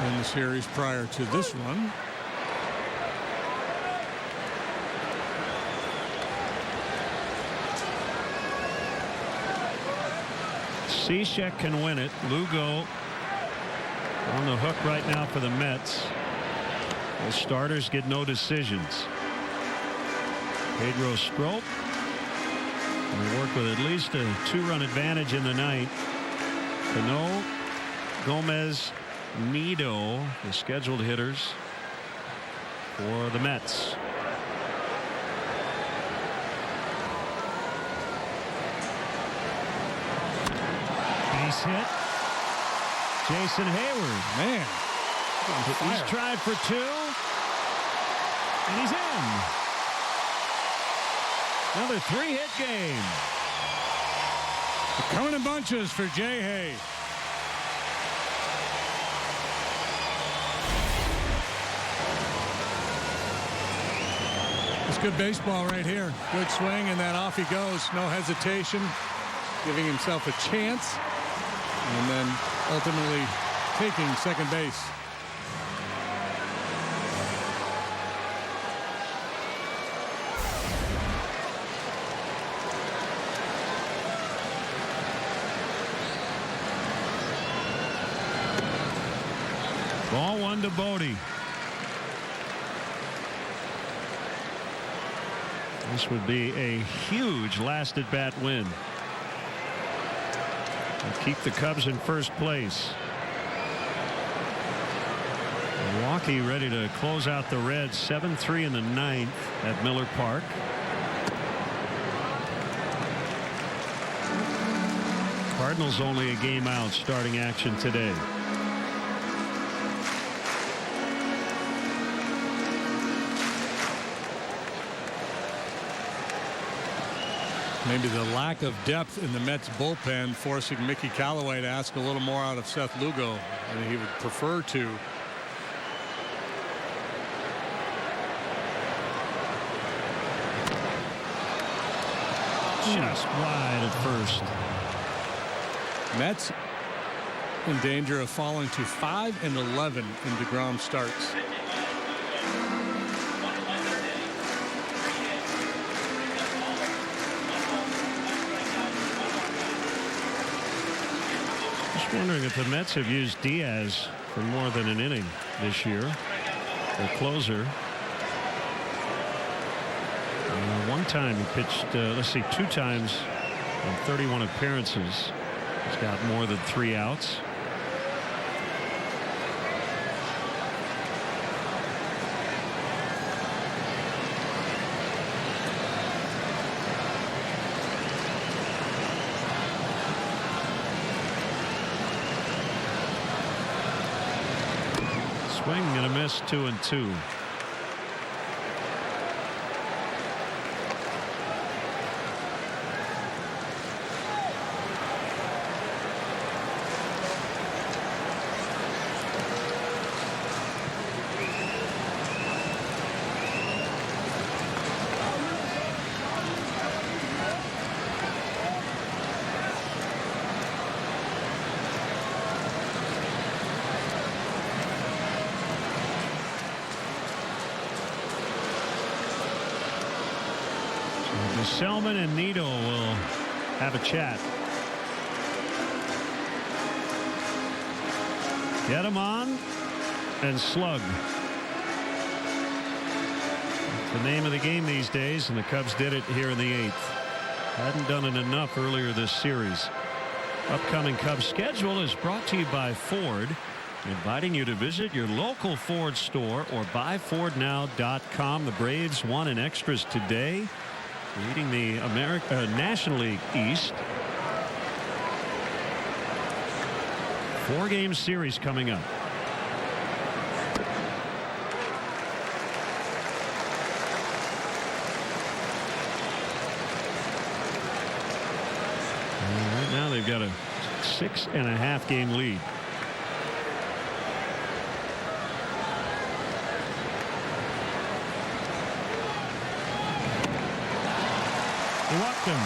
in the series prior to this one. Cishek can win it. Lugo on the hook right now for the Mets. The starters get no decisions. Pedro Strop will work with at least a 2-run advantage in the ninth. Cano, Gomez, Nido, the scheduled hitters for the Mets. Base hit. Jason Hayward. Man. He's tried for 2. And he's in. Another 3-hit game. Coming in bunches for Jay Hay. It's good baseball right here. Good swing, and then off he goes. No hesitation. Giving himself a chance. And then ultimately taking second base. Ball 1 to Bodie. This would be a huge last at bat win. And keep the Cubs in first place. Milwaukee ready to close out the Reds 7-3 in the ninth at Miller Park. Cardinals only a game out starting action today. Maybe the lack of depth in the Mets bullpen forcing Mickey Callaway to ask a little more out of Seth Lugo than he would prefer to. Just wide at first. Mets in danger of falling to 5-11 in DeGrom starts. Wondering if the Mets have used Diaz for more than an inning this year. The closer. One time he pitched, let's see, 2 times in 31 appearances. He's got more than 3 outs. Swing and a miss, 2-2. Selman and Nido will have a chat. Get him on and slug. The name of the game these days, and the Cubs did it here in the 8th. Hadn't done it enough earlier this series. Upcoming Cubs schedule is brought to you by Ford, inviting you to visit your local Ford store or buyfordnow.com. The Braves won in extras today, leading the National League East. 4-game series coming up. And right now they've got a 6.5 game lead. him.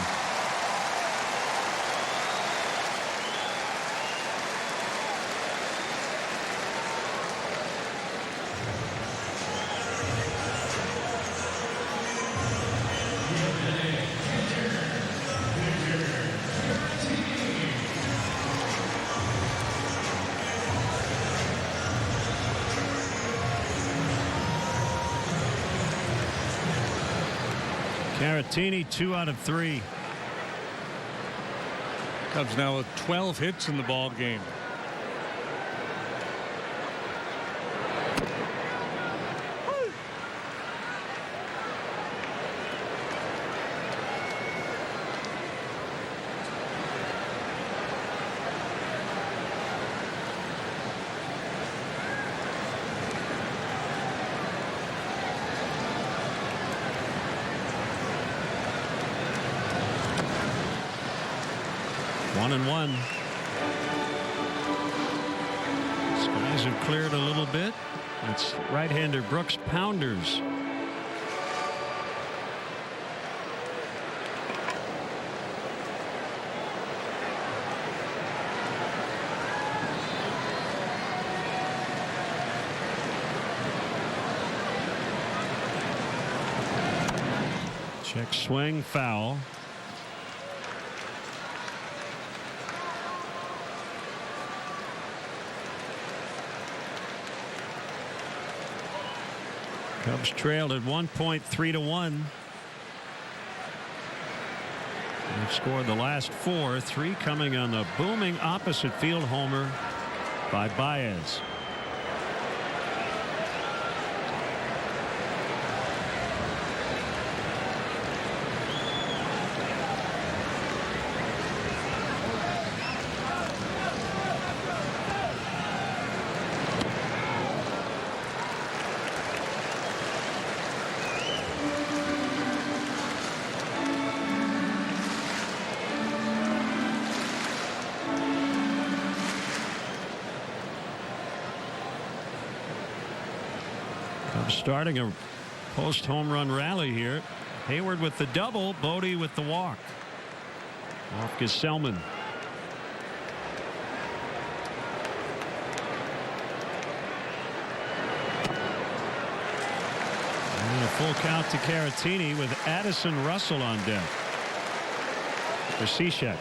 Caratini 2 out of 3. Cubs now with 12 hits in the ball game. One and one. Skies have cleared a little bit. It's right-hander Brooks pounders. Check swing, foul. Cubs trailed at 1 point, 3-1. They've scored the last 4, 3 coming on the booming opposite field homer by Baez. Starting a post home run rally here. Hayward with the double, Bodie with the walk. Off Gesellman. And a full count to Caratini with Addison Russell on deck for Cishek.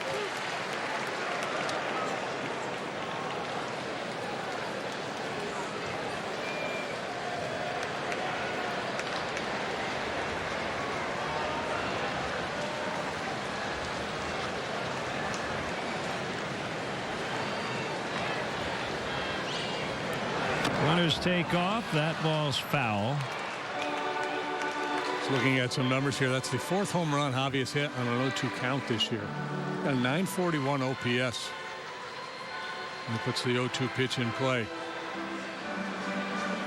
Runners take off. That ball's foul. Just looking at some numbers here. That's the 4th home run Javi has hit on an 0-2 count this year. Got a 941 OPS. And puts the 0-2 pitch in play.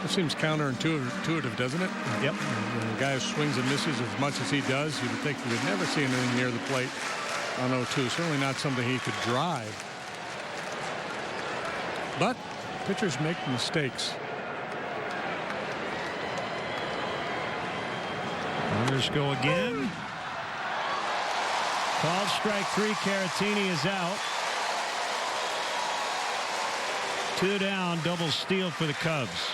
It seems counterintuitive, doesn't it? Yep. When a guy who swings and misses as much as he does, you would think he would never see anything near the plate on 0-2. Certainly not something he could drive. But pitchers make mistakes. Runners go again. Called strike 3. Caratini is out. 2 down. Double steal for the Cubs.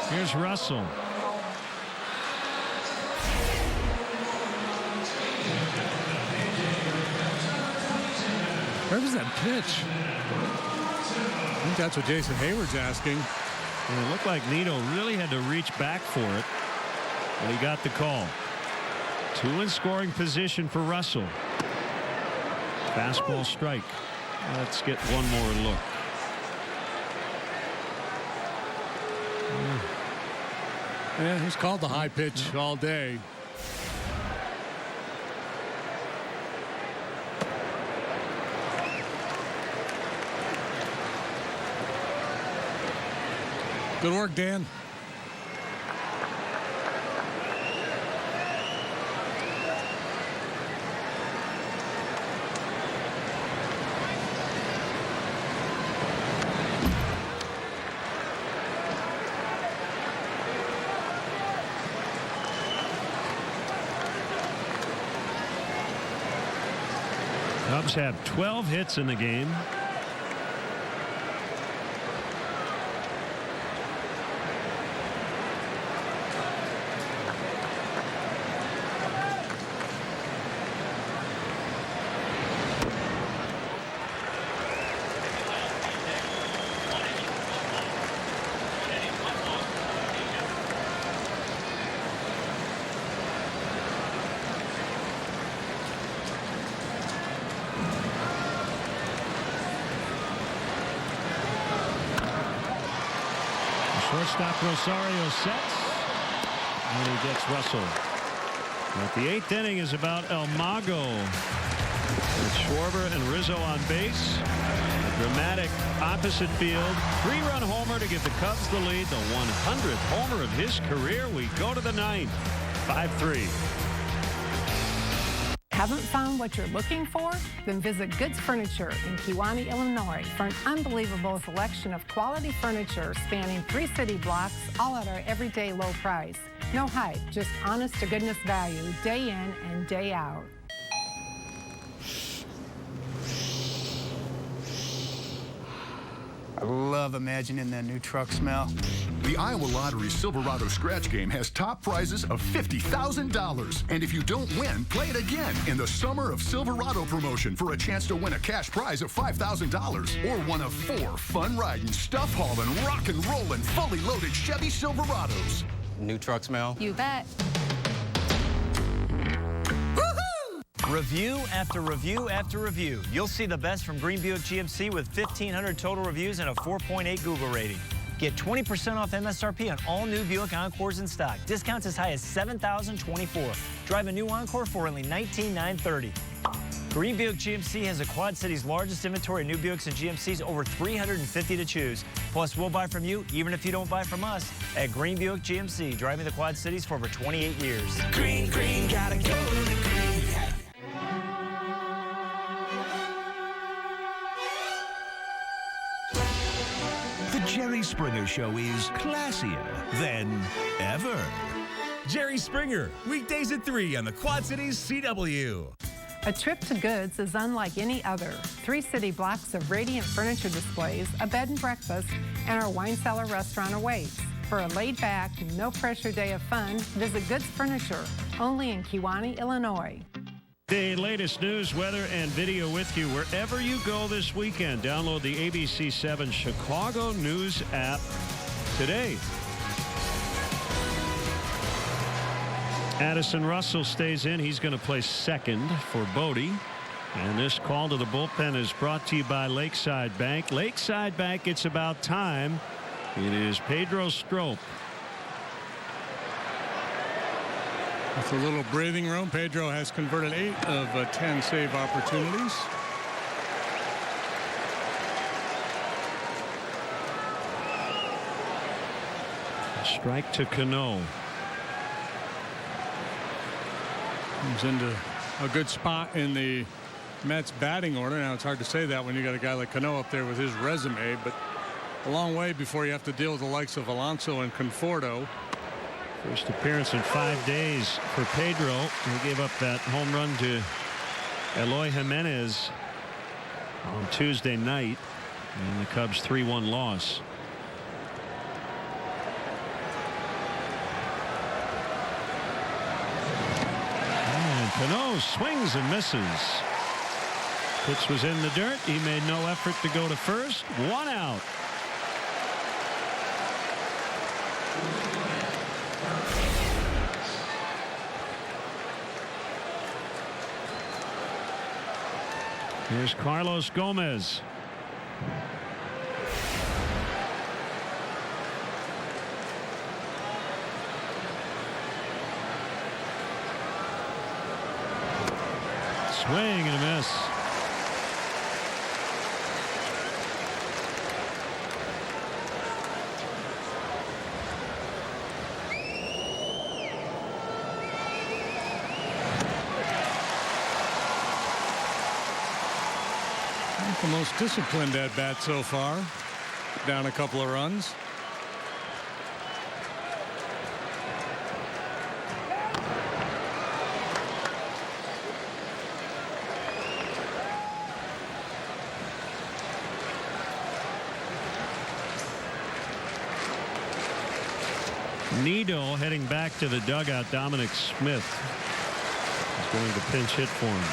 Here's Russell. Where was that pitch? I think that's what Jason Hayward's asking. And it looked like Nito really had to reach back for it, but he got the call. 2 in scoring position for Russell. Fastball strike. Let's get one more look. Yeah, he's called the high pitch all day. Good work, Dan. Cubs have 12 hits in the game. Shortstop Rosario sets, and he gets Russell. But the 8th inning is about El Mago, with Schwarber and Rizzo on base. A dramatic opposite field 3-run homer to give the Cubs the lead, the 100th homer of his career. We go to the 9th, 5-3. Haven't found what you're looking for? Then visit Goods Furniture in Kewanee, Illinois for an unbelievable selection of quality furniture spanning 3 city blocks, all at our everyday low price. No hype, just honest to goodness value, day in and day out. I love imagining that new truck smell. The Iowa Lottery Silverado Scratch Game has top prizes of $50,000. And if you don't win, play it again in the Summer of Silverado promotion for a chance to win a cash prize of $5,000 or one of 4 fun-riding, stuff-hauling, rock-and-rolling, fully loaded Chevy Silverados. New truck smell? You bet. Review after review after review. You'll see the best from Green Buick GMC with 1,500 total reviews and a 4.8 Google rating. Get 20% off MSRP on all new Buick Encores in stock. Discounts as high as $7,024. Drive a new Encore for only $19,930. Green Buick GMC has the Quad City's largest inventory of new Buicks and GMCs, over 350 to choose. Plus, we'll buy from you, even if you don't buy from us, at Green Buick GMC, driving the Quad Cities for over 28 years. Green, green, gotta go to green. The Jerry Springer Show is classier than ever. Jerry Springer, weekdays at 3 on the Quad Cities CW. A trip to Goods is unlike any other. 3 city blocks of radiant furniture displays, a bed and breakfast, and our wine cellar restaurant awaits. For a laid-back, no-pressure day of fun, visit Goods Furniture, only in Kewanee, Illinois. The latest news, weather, and video with you wherever you go this weekend. Download the ABC 7 Chicago News app today. Addison Russell stays in. He's going to play second for Bodie. And this call to the bullpen is brought to you by Lakeside Bank. Lakeside Bank, it's about time. It is Pedro Strop. With a little breathing room, Pedro has converted 8 of 10 save opportunities. Strike to Cano. Comes into a good spot in the Mets batting order. Now, it's hard to say that when you got a guy like Cano up there with his resume, but a long way before you have to deal with the likes of Alonso and Conforto. First appearance in 5 days for Pedro. He gave up that home run to Eloy Jimenez on Tuesday night in the Cubs' 3-1 loss. And Cano swings and misses. Pitch was in the dirt. He made no effort to go to first. 1 out. Here's Carlos Gomez. Swing and a miss. The most disciplined at bat so far. Down a couple of runs. Needle heading back to the dugout. Dominic Smith is going to pinch hit for him.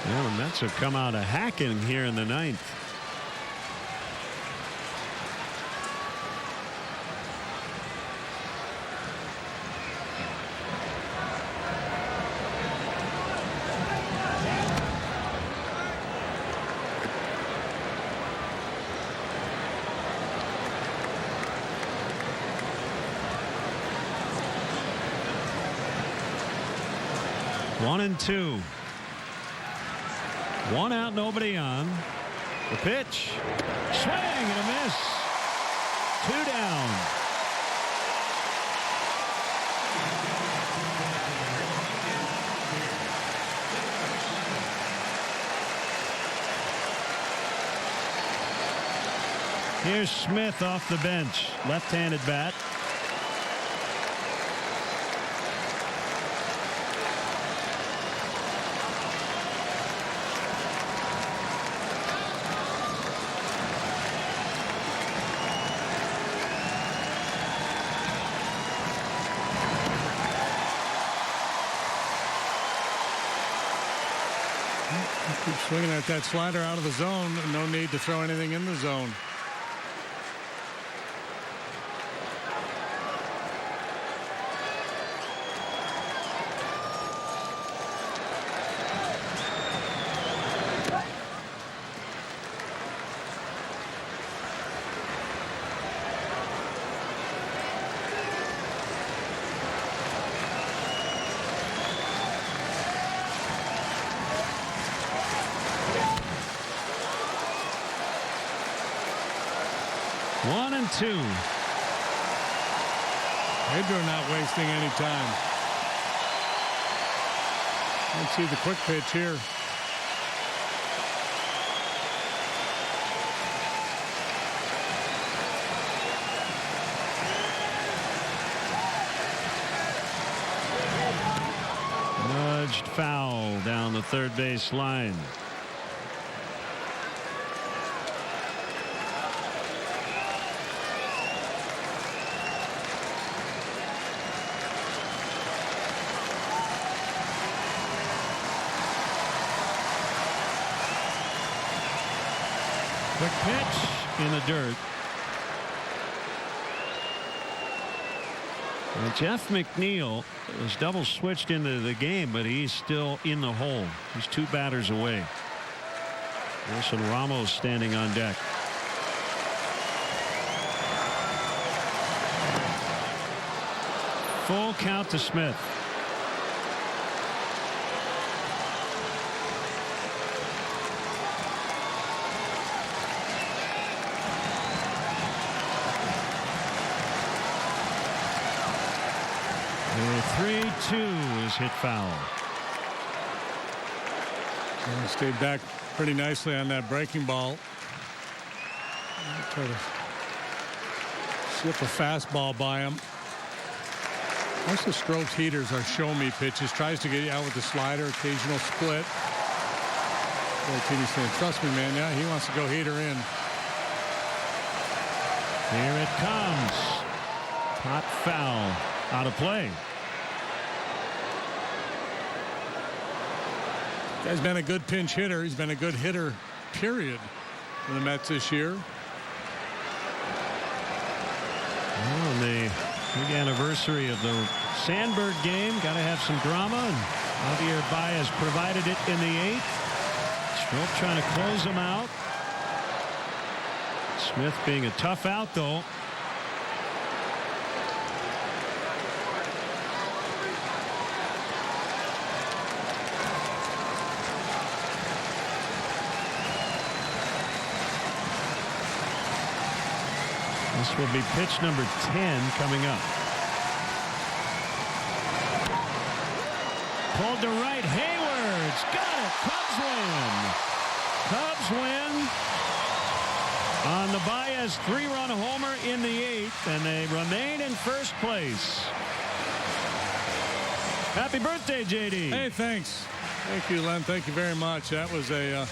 Yeah, the Mets have come out a hacking here in the ninth. One and two. One out, nobody on. The pitch. Swing and a miss. Two down. Here's Smith off the bench. Left-handed bat. Swinging at that slider out of the zone. No need to throw anything in the zone. One and two. Pedro not wasting any time. Let's see the quick pitch here. Nudged foul down the third base line. Quick pitch in the dirt. And Jeff McNeil was double switched into the game, but he's still in the hole. He's two batters away. Wilson Ramos standing on deck. Full count to Smith. The 3-2 is hit foul. And stayed back pretty nicely on that breaking ball. Try to slip a fastball by him. Most of the strokes heaters are show-me pitches. Tries to get you out with the slider, occasional split. He's saying, trust me, man. Yeah, he wants to go heater in. Here it comes. Hot foul. Out of play. Guy's been a good pinch hitter. He's been a good hitter, period, for the Mets this year. Well, on the big anniversary of the Sandberg game, got to have some drama, and Javier Baez provided it in the eighth. Strop trying to close him out. Smith being a tough out, though. This will be pitch number 10 coming up. Pulled to right. Hayward's got it. Cubs win. Cubs win on the Baez three-run homer in the eighth, and they remain in first place. Happy birthday, JD. Hey, thanks. Thank you, Len. Thank you very much. That was a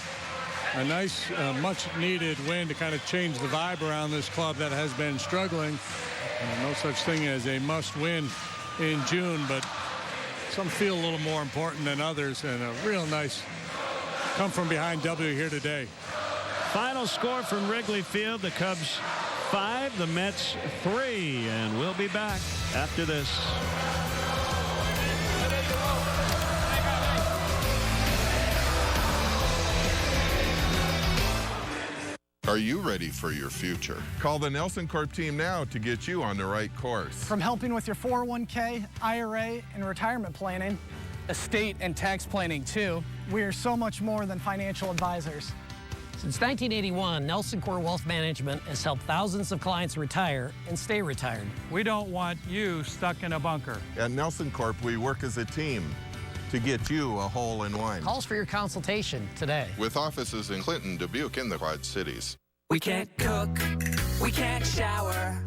a nice, much-needed win to kind of change the vibe around this club that has been struggling. No such thing as a must-win in June, but some feel a little more important than others, and a real nice come-from-behind W here today. Final score from Wrigley Field, the Cubs 5, the Mets 3, and we'll be back after this. Are you ready for your future? Call the Nelson Corp team now to get you on the right course. From helping with your 401k, IRA, and retirement planning, estate and tax planning too, we are so much more than financial advisors. Since 1981, Nelson Corp Wealth Management has helped thousands of clients retire and stay retired. We don't want you stuck in a bunker. At Nelson Corp, we work as a team to get you a hole-in-one. Calls for your consultation today. With offices in Clinton, Dubuque, and the Quad Cities. We can't cook, we can't shower,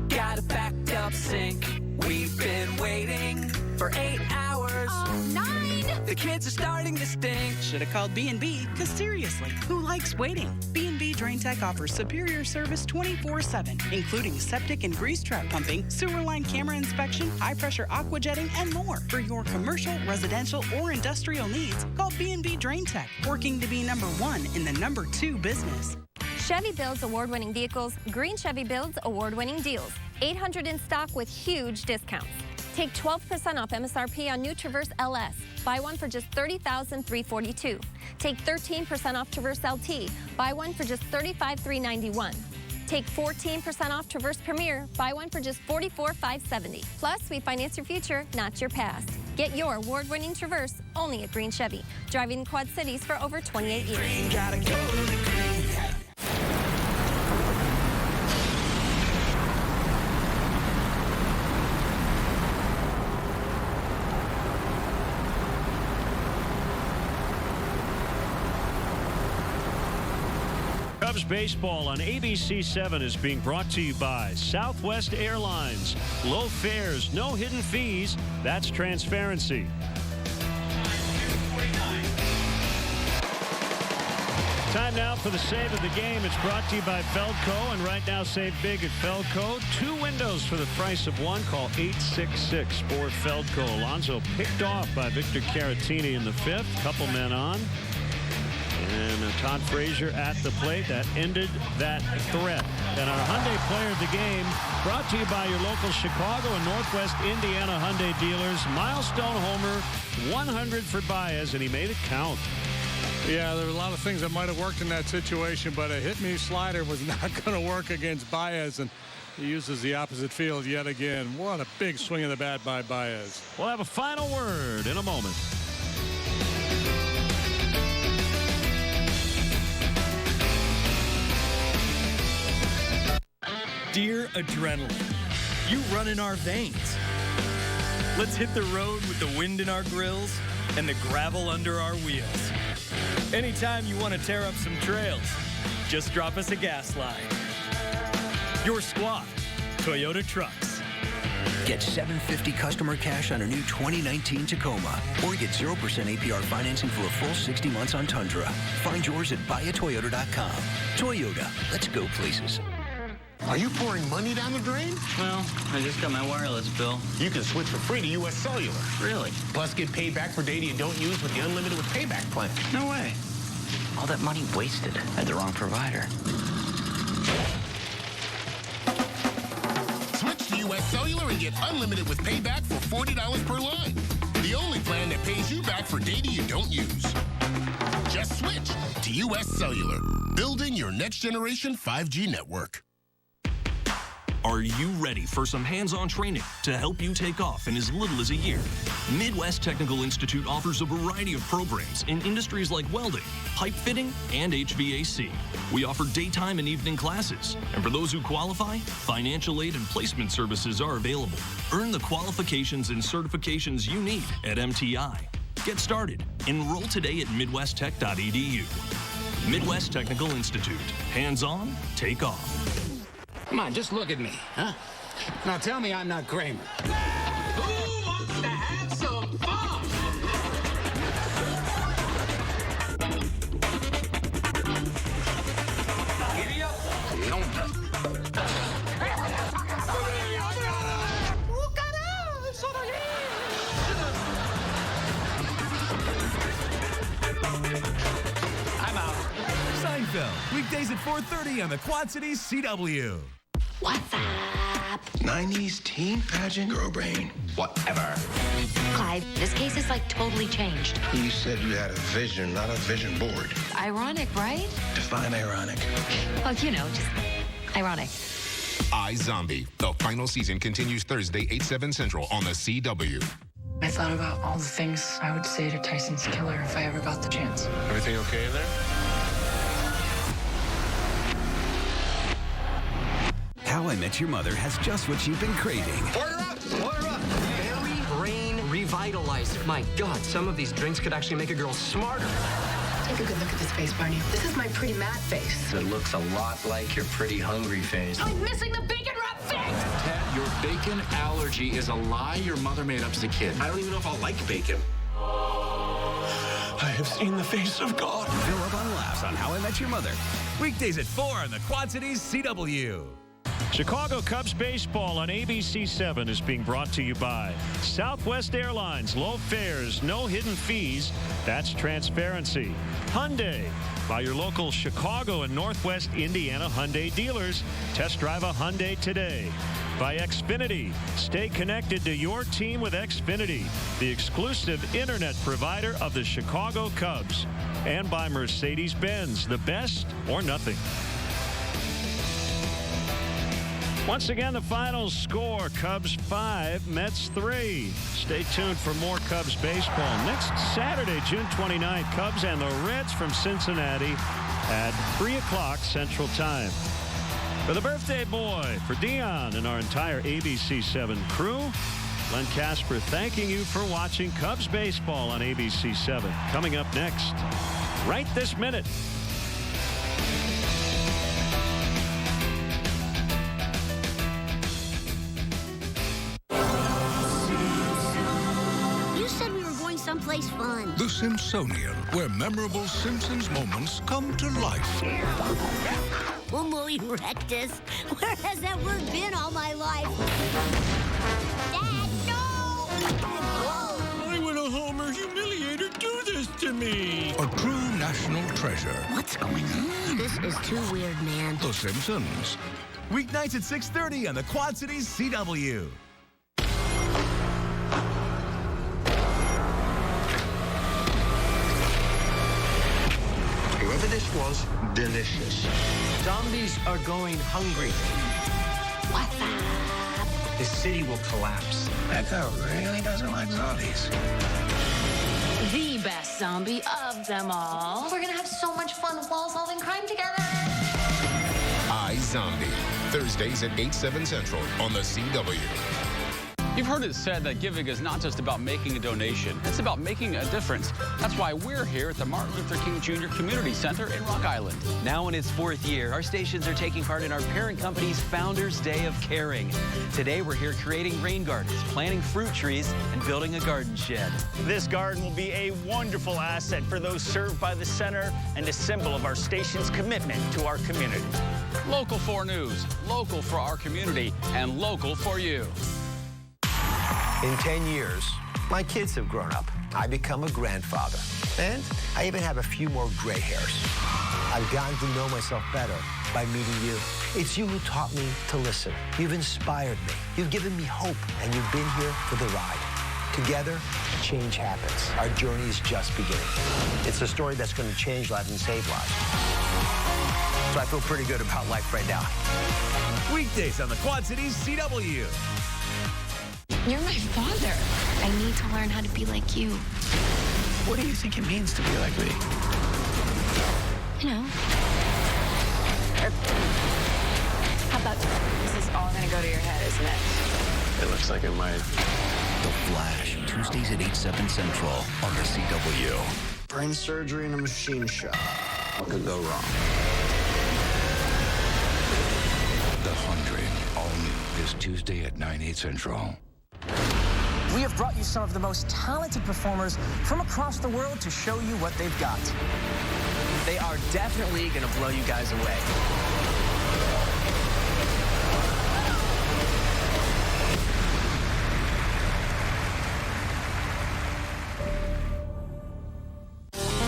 got a backed up sink. We've been waiting for 8 hours. 9! The kids are starting to stink. Should have called B&B, because seriously, who likes waiting? B&B Drain Tech offers superior service 24/7, including septic and grease trap pumping, sewer line camera inspection, high-pressure aqua jetting, and more. For your commercial, residential, or industrial needs, call B&B Drain Tech, working to be #1 in the #2 business. Chevy builds award-winning vehicles. Green Chevy builds award-winning deals. 800 in stock with huge discounts. Take 12% off MSRP on new Traverse LS. Buy one for just $30,342. Take 13% off Traverse LT. Buy one for just $35,391. Take 14% off Traverse Premier. Buy one for just $44,570. Plus, we finance your future, not your past. Get your award-winning Traverse only at Green Chevy. Driving in Quad Cities for over 28 years. Green, gotta go to Green. Cubs baseball on ABC 7 is being brought to you by Southwest Airlines. Low fares, no hidden fees. That's transparency. Time now for the save of the game. It's brought to you by Feldco, and right now save big at Feldco. 2 windows for the price of 1. Call 866 for Feldco. Alonso picked off by Victor Caratini in the 5th. Couple men on. And Todd Frazier at the plate. That ended that threat. And our Hyundai player of the game brought to you by your local Chicago and Northwest Indiana Hyundai dealers. Milestone homer, 100 for Baez, and he made it count. Yeah, there were a lot of things that might have worked in that situation, but a hit-me slider was not going to work against Baez, and he uses the opposite field yet again. What a big swing of the bat by Baez. We'll have a final word in a moment. Dear Adrenaline, you run in our veins. Let's hit the road with the wind in our grills and the gravel under our wheels. Anytime you want to tear up some trails, just drop us a gas line. Your squad, Toyota Trucks. Get $750 customer cash on a new 2019 Tacoma, or get 0% APR financing for a full 60 months on Tundra. Find yours at buyatoyota.com. Toyota, let's go places. Are you pouring money down the drain? Well, I just got my wireless bill. You can switch for free to U.S. Cellular. Really? Plus get paid back for data you don't use with the Unlimited with Payback plan. No way. All that money wasted at the wrong provider. Switch to U.S. Cellular and get Unlimited with Payback for $40 per line. The only plan that pays you back for data you don't use. Just switch to U.S. Cellular. Building your next generation 5G network. Are you ready for some hands-on training to help you take off in as little as a year? Midwest Technical Institute offers a variety of programs in industries like welding, pipe fitting, and HVAC. We offer daytime and evening classes, and for those who qualify, financial aid and placement services are available. Earn the qualifications and certifications you need at MTI. Get started. Enroll today at midwesttech.edu. Midwest Technical Institute. Hands-on, take off. Come on, just look at me, huh? Now tell me I'm not Kramer. Who wants to have some fun? Nashville. Weekdays at 4:30 on the Quad Cities CW. What's up? 90s teen pageant? Girl brain. Whatever. Clive, this case is like totally changed. You said you had a vision, not a vision board. Ironic, right? Define ironic. Well, you know, just ironic. iZombie. The final season continues Thursday, 8/7 Central on the CW. I thought about all the things I would say to Tyson's killer if I ever got the chance. Everything okay in there? How I Met Your Mother has just what you've been craving. Order up! Order up! Berry Brain Revitalizer. My God, some of these drinks could actually make a girl smarter. Take a good look at this face, Barney. This is my pretty mad face. It looks a lot like your pretty hungry face. I'm missing the bacon wrap face! Ted, your bacon allergy is a lie your mother made up as a kid. I don't even know if I'll like bacon. I have seen the face of God. Fill up on laughs on How I Met Your Mother. Weekdays at 4 on the Quad Cities CW. Chicago Cubs baseball on ABC 7 is being brought to you by Southwest Airlines. Low fares, no hidden fees. That's transparency. Hyundai, by your local Chicago and Northwest Indiana Hyundai dealers. Test drive a Hyundai today. By Xfinity, stay connected to your team with Xfinity, the exclusive internet provider of the Chicago Cubs. And by Mercedes-Benz, the best or nothing. Once again, the final score, Cubs 5, Mets 3. Stay tuned for more Cubs baseball. Next Saturday, June 29th, Cubs and the Reds from Cincinnati at 3 o'clock Central Time. For the birthday boy, for Dion and our entire ABC 7 crew, Len Casper thanking you for watching Cubs baseball on ABC 7. Coming up next, right this minute. Someplace fun. The Simpsonian, where memorable Simpsons moments come to life. Homo erectus? Where has that word been all my life? Dad, no! Why would a Homer humiliator do this to me? A true national treasure. What's going on? This is too weird, man. The Simpsons. Weeknights at 6:30 on the Quad Cities CW. Whoever this was, delicious. Zombies are going hungry. What's up? The city will collapse. That guy really doesn't like zombies. The best zombie of them all. We're gonna have so much fun while solving crime together. iZombie. Thursdays at 8/7 Central on the CW. You've heard it said that giving is not just about making a donation. It's about making a difference. That's why we're here at the Martin Luther King Jr. Community Center in Rock Island. Now in its 4th year, our stations are taking part in our parent company's Founders Day of Caring. Today, we're here creating rain gardens, planting fruit trees, and building a garden shed. This garden will be a wonderful asset for those served by the center and a symbol of our station's commitment to our community. Local 4 News, local for our community, and local for you. In 10 years, my kids have grown up. I become a grandfather. And I even have a few more gray hairs. I've gotten to know myself better by meeting you. It's you who taught me to listen. You've inspired me. You've given me hope, and you've been here for the ride. Together, change happens. Our journey is just beginning. It's a story that's going to change lives and save lives. So I feel pretty good about life right now. Weekdays on the Quad Cities CW. You're my father. I need to learn how to be like you. What do you think it means to be like me? You know. How about this is all gonna go to your head, isn't it? It looks like it might. The Flash, Tuesdays at 8/7 Central on the CW. Brain surgery in a machine shop. What could go wrong? The 100, all new this Tuesday at 9/8 Central. We have brought you some of the most talented performers from across the world to show you what they've got. They are definitely going to blow you guys away.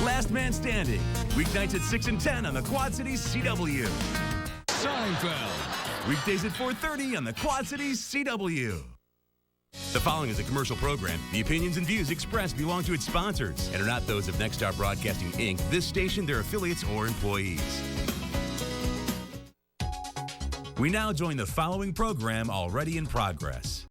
Last Last Man Standing. Weeknights at 6 and 10 on the Quad Cities CW. Seinfeld. Weekdays at 4:30 on the Quad Cities CW. The following is a commercial program. The opinions and views expressed belong to its sponsors and are not those of Nexstar Broadcasting, Inc., this station, their affiliates, or employees. We now join the following program already in progress.